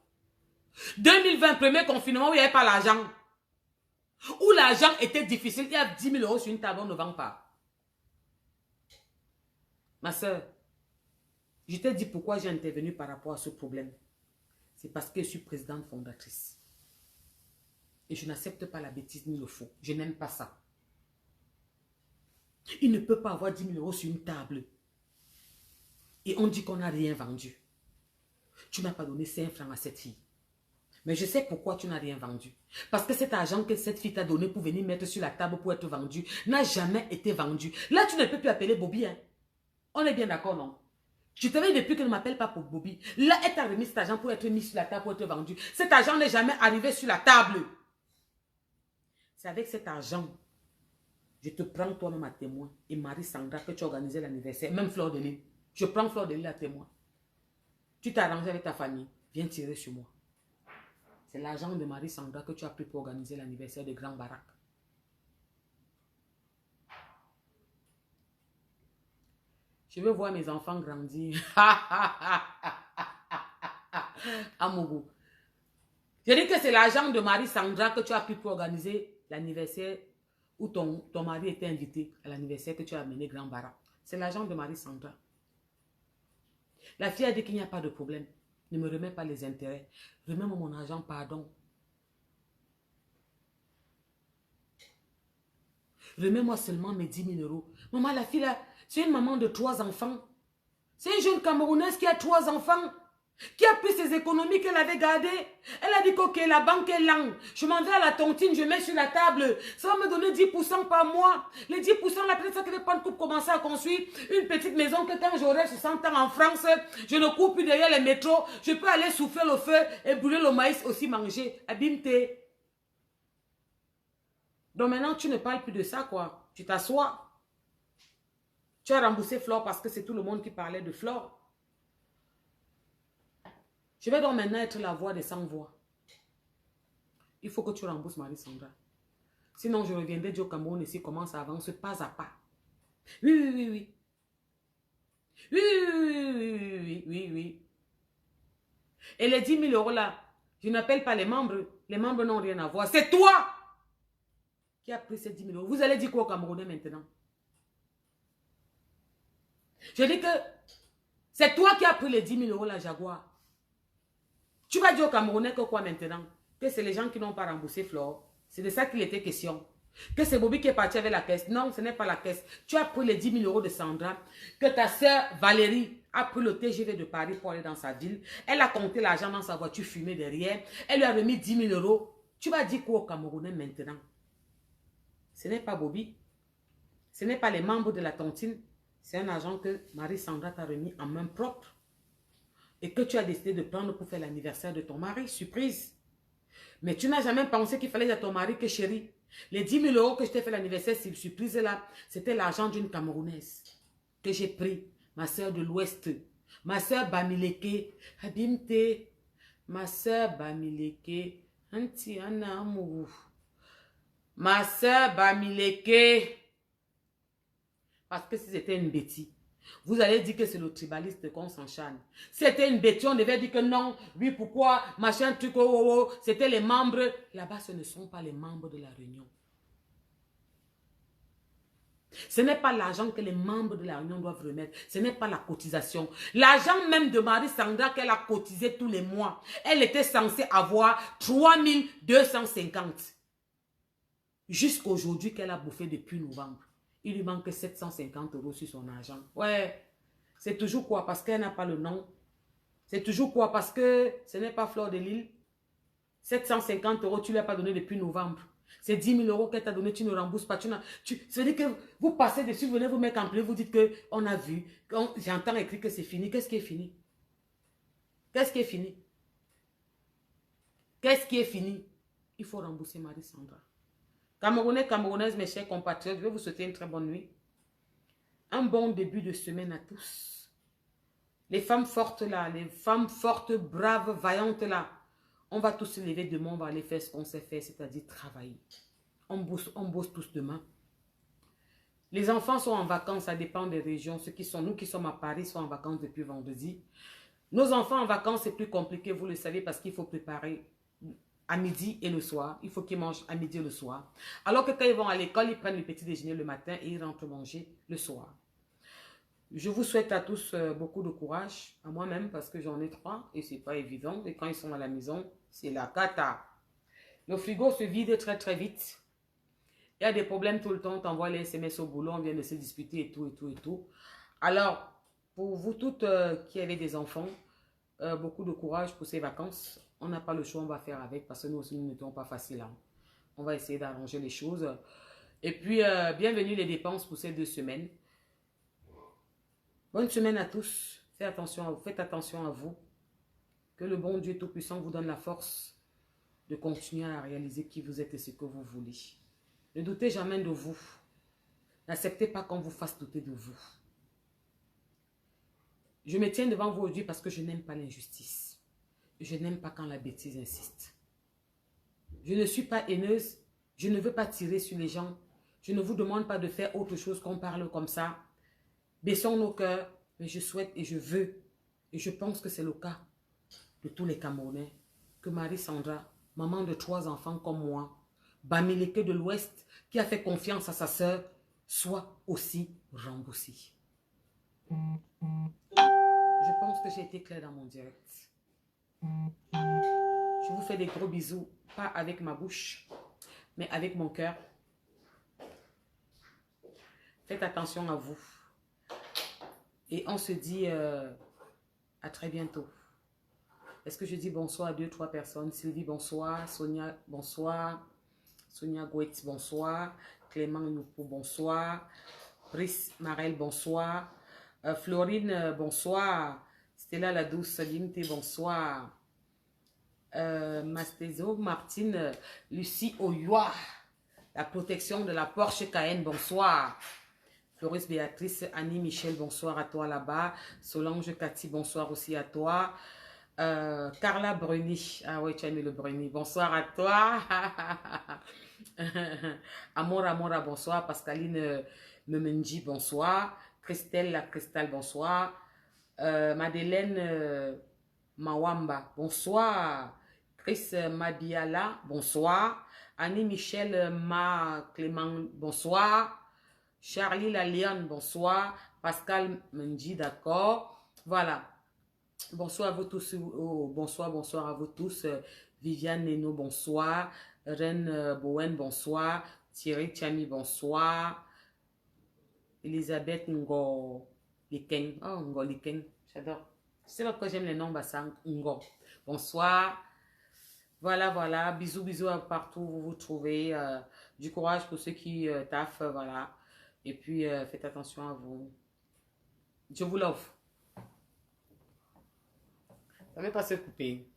2020, premier confinement où il n'y avait pas l'argent. Où l'argent était difficile, il y a 10 000 € sur une table, on ne vend pas. Ma soeur, je t'ai dit pourquoi j'ai intervenu par rapport à ce problème. C'est parce que je suis présidente fondatrice. Et je n'accepte pas la bêtise ni le faux. Je n'aime pas ça. Il ne peut pas avoir 10 000 € sur une table. Et on dit qu'on n'a rien vendu. Tu n'as pas donné 5 francs à cette fille. Mais je sais pourquoi tu n'as rien vendu. Parce que cet argent que cette fille t'a donné pour venir mettre sur la table pour être vendu n'a jamais été vendu. Là, tu ne peux plus appeler Bobby. Hein? On est bien d'accord, non? Je te dis depuis qu'elle ne m'appelle pas pour Bobby. Là, elle t'a remis cet argent pour être mis sur la table, pour être vendu. Cet argent n'est jamais arrivé sur la table. C'est avec cet argent, je te prends toi-même à témoin. Et Marie-Sandra, que tu as organisé l'anniversaire. Même Flore de Lille. Je prends Flore de Lille à témoin. Tu t'es arrangé avec ta famille. Viens tirer sur moi. C'est l'argent de Marie-Sandra que tu as pris pour organiser l'anniversaire de Grand Barak. Je veux voir mes enfants grandir. Amougou. Je dis que c'est l'argent de Marie-Sandra que tu as pris pour organiser l'anniversaire où ton mari était invité à l'anniversaire que tu as amené Grand Barak. C'est l'argent de Marie-Sandra. La fille a dit qu'il n'y a pas de problème. Ne me remets pas les intérêts. Remets-moi mon argent, pardon. Remets-moi seulement mes 10 000 €. Maman, la fille là, c'est une maman de 3 enfants. C'est une jeune Camerounaise qui a 3 enfants. qui a pris ses économies qu'elle avait gardées. Elle a dit que ok, la banque est lente. Je m'en vais à la tontine, je mets sur la table. Ça va me donner 10% par mois. Les 10%, la peut-être ça que je vais prendre pour commencer à construire une petite maison que quand j'aurai 60 ans en France, je ne cours plus derrière les métros. Je peux aller souffler le feu et brûler le maïs aussi manger. Abimte. Donc maintenant, tu ne parles plus de ça, quoi. Tu t'assois. Tu as remboursé Flore parce que c'est tout le monde qui parlait de Flore. Je vais donc maintenant être la voix des sans-voix. Il faut que tu rembourses Marie-Sandra. Sinon, je reviendrai dire au Cameroun ici comment ça avance pas à pas. Oui, oui, oui, oui. Oui, oui, oui, oui, oui, oui. Et les 10 000 euros là, je n'appelle pas les membres. Les membres n'ont rien à voir. C'est toi qui as pris ces 10 000 euros. Vous allez dire quoi au Camerounais maintenant? Je dis que c'est toi qui as pris les 10 000 euros la Jaguar. Tu vas dire aux Camerounais que quoi maintenant? Que c'est les gens qui n'ont pas remboursé Flore. C'est de ça qu'il était question. Que c'est Bobby qui est parti avec la caisse. Non, ce n'est pas la caisse. Tu as pris les 10 000 euros de Sandra. Que ta soeur Valérie a pris le TGV de Paris pour aller dans sa ville. Elle a compté l'argent dans sa voiture fumée derrière. Elle lui a remis 10 000 euros. Tu vas dire quoi aux Camerounais maintenant? Ce n'est pas Bobby. Ce n'est pas les membres de la tontine. C'est un argent que Marie-Sandra t'a remis en main propre. Et que tu as décidé de prendre pour faire l'anniversaire de ton mari. Surprise. Mais tu n'as jamais pensé qu'il fallait dire à ton mari que chérie, les 10 000 euros que je t'ai fait l'anniversaire, surprise là, c'était l'argent d'une Camerounaise que j'ai pris. Ma soeur de l'Ouest. Ma soeur Bamileke. Habimte. Ma soeur Bamileke. Anti Anna Amourou. Ma soeur Bamileke. Parce que si c'était une bêtise, vous allez dire que c'est le tribaliste qu'on s'enchaîne. C'était une bêtise, on devait dire que non, oui, pourquoi, machin, truc, oh, oh, oh. C'était les membres. Là-bas, ce ne sont pas les membres de la réunion. Ce n'est pas l'argent que les membres de la réunion doivent remettre. Ce n'est pas la cotisation. L'argent même de Marie-Sandra qu'elle a cotisé tous les mois, elle était censée avoir 3 250. Jusqu'à aujourd'hui qu'elle a bouffé depuis novembre. Il lui manque 750 euros sur son argent. Ouais, c'est toujours quoi? Parce qu'elle n'a pas le nom. C'est toujours quoi? Parce que ce n'est pas Flore de Lille. 750 euros, tu ne lui as pas donné depuis novembre. C'est 10 000 euros qu'elle t'a donné, tu ne rembourses pas. Ça veut dire que vous passez dessus, vous venez vous mettre en play, vous dites qu'on a vu. J'entends écrit que c'est fini. Qu'est-ce qui est fini? Qu'est-ce qui est fini? Qu'est-ce qui est fini? Il faut rembourser Marie-Sandra. Camerounais, Camerounaises, mes chers compatriotes, je vais vous souhaiter une très bonne nuit. Un bon début de semaine à tous. Les femmes fortes là, les femmes fortes, braves, vaillantes là, on va tous se lever demain, on va aller faire ce qu'on sait faire, c'est-à-dire travailler. On bosse tous demain. Les enfants sont en vacances, ça dépend des régions. Nous qui sommes à Paris sont en vacances depuis vendredi. Nos enfants en vacances, c'est plus compliqué, vous le savez, parce qu'il faut préparer à midi et le soir. Il faut qu'ils mangent à midi et le soir. Alors que quand ils vont à l'école, ils prennent le petit déjeuner le matin et ils rentrent manger le soir. Je vous souhaite à tous beaucoup de courage, à moi-même, parce que j'en ai 3 et c'est pas évident. Et quand ils sont à la maison, c'est la cata. Le frigo se vide très très vite. Il y a des problèmes tout le temps. Tu envoies les SMS au boulot, on vient de se disputer et tout, et tout, et tout. Alors, pour vous toutes qui avez des enfants, beaucoup de courage pour ces vacances. On n'a pas le choix, on va faire avec parce que nous aussi, nous n'étions pas faciles. Hein. On va essayer d'arranger les choses. Et puis, bienvenue les dépenses pour ces 2 semaines. Bonne semaine à tous. Faites attention à vous. Que le bon Dieu Tout-Puissant vous donne la force de continuer à réaliser qui vous êtes et ce que vous voulez. Ne doutez jamais de vous. N'acceptez pas qu'on vous fasse douter de vous. Je me tiens devant vous aujourd'hui parce que je n'aime pas l'injustice. Je n'aime pas quand la bêtise insiste. Je ne suis pas haineuse. Je ne veux pas tirer sur les gens. Je ne vous demande pas de faire autre chose qu'on parle comme ça. Baissons nos cœurs. Mais je souhaite et je veux. Et je pense que c'est le cas de tous les Camerounais. Que Marie-Sandra, maman de 3 enfants comme moi, Bamileke de l'Ouest, qui a fait confiance à sa sœur, soit aussi remboursée. Je pense que j'ai été claire dans mon direct. Je vous fais des gros bisous, pas avec ma bouche, mais avec mon cœur. Faites attention à vous. Et on se dit à très bientôt. Est-ce que je dis bonsoir à 2-3 personnes? Sylvie, bonsoir. Sonia, bonsoir. Sonia Gouet, bonsoir. Clément Youpo, bonsoir. Brice Marel, bonsoir. Florine, bonsoir. Stella la douce, Limité, bonsoir. Mastézo, Martine, Lucie Oyoa. La protection de la Porsche Cayenne, bonsoir. Floris Béatrice, Annie Michel, bonsoir à toi là-bas. Solange Cathy, bonsoir aussi à toi. Carla Bruni, ah ouais, tu as mis le Bruni, bonsoir à toi. Amora, bonsoir. Pascaline Memenji, bonsoir. Christelle, la Cristal, bonsoir. Madeleine Mawamba, bonsoir. Chris Mabiala, bonsoir. Annie Michel Ma Clément, bonsoir. Charlie la Lionne, bonsoir. Pascal Menji, d'accord. Voilà. Bonsoir à vous tous. Oh, bonsoir à vous tous. Viviane Neno, bonsoir. Reine Bowen, bonsoir. Thierry Chami, bonsoir. Elisabeth Ngo Liken. Oh, Ngo Liken, j'adore. C'est là que j'aime les noms Bassang. Ngo. Bonsoir. Voilà. Bisous à partout où vous vous trouvez. Du courage pour ceux qui taffent, voilà. Et puis, faites attention à vous. Je vous l'offre. Ça ne va pas se couper.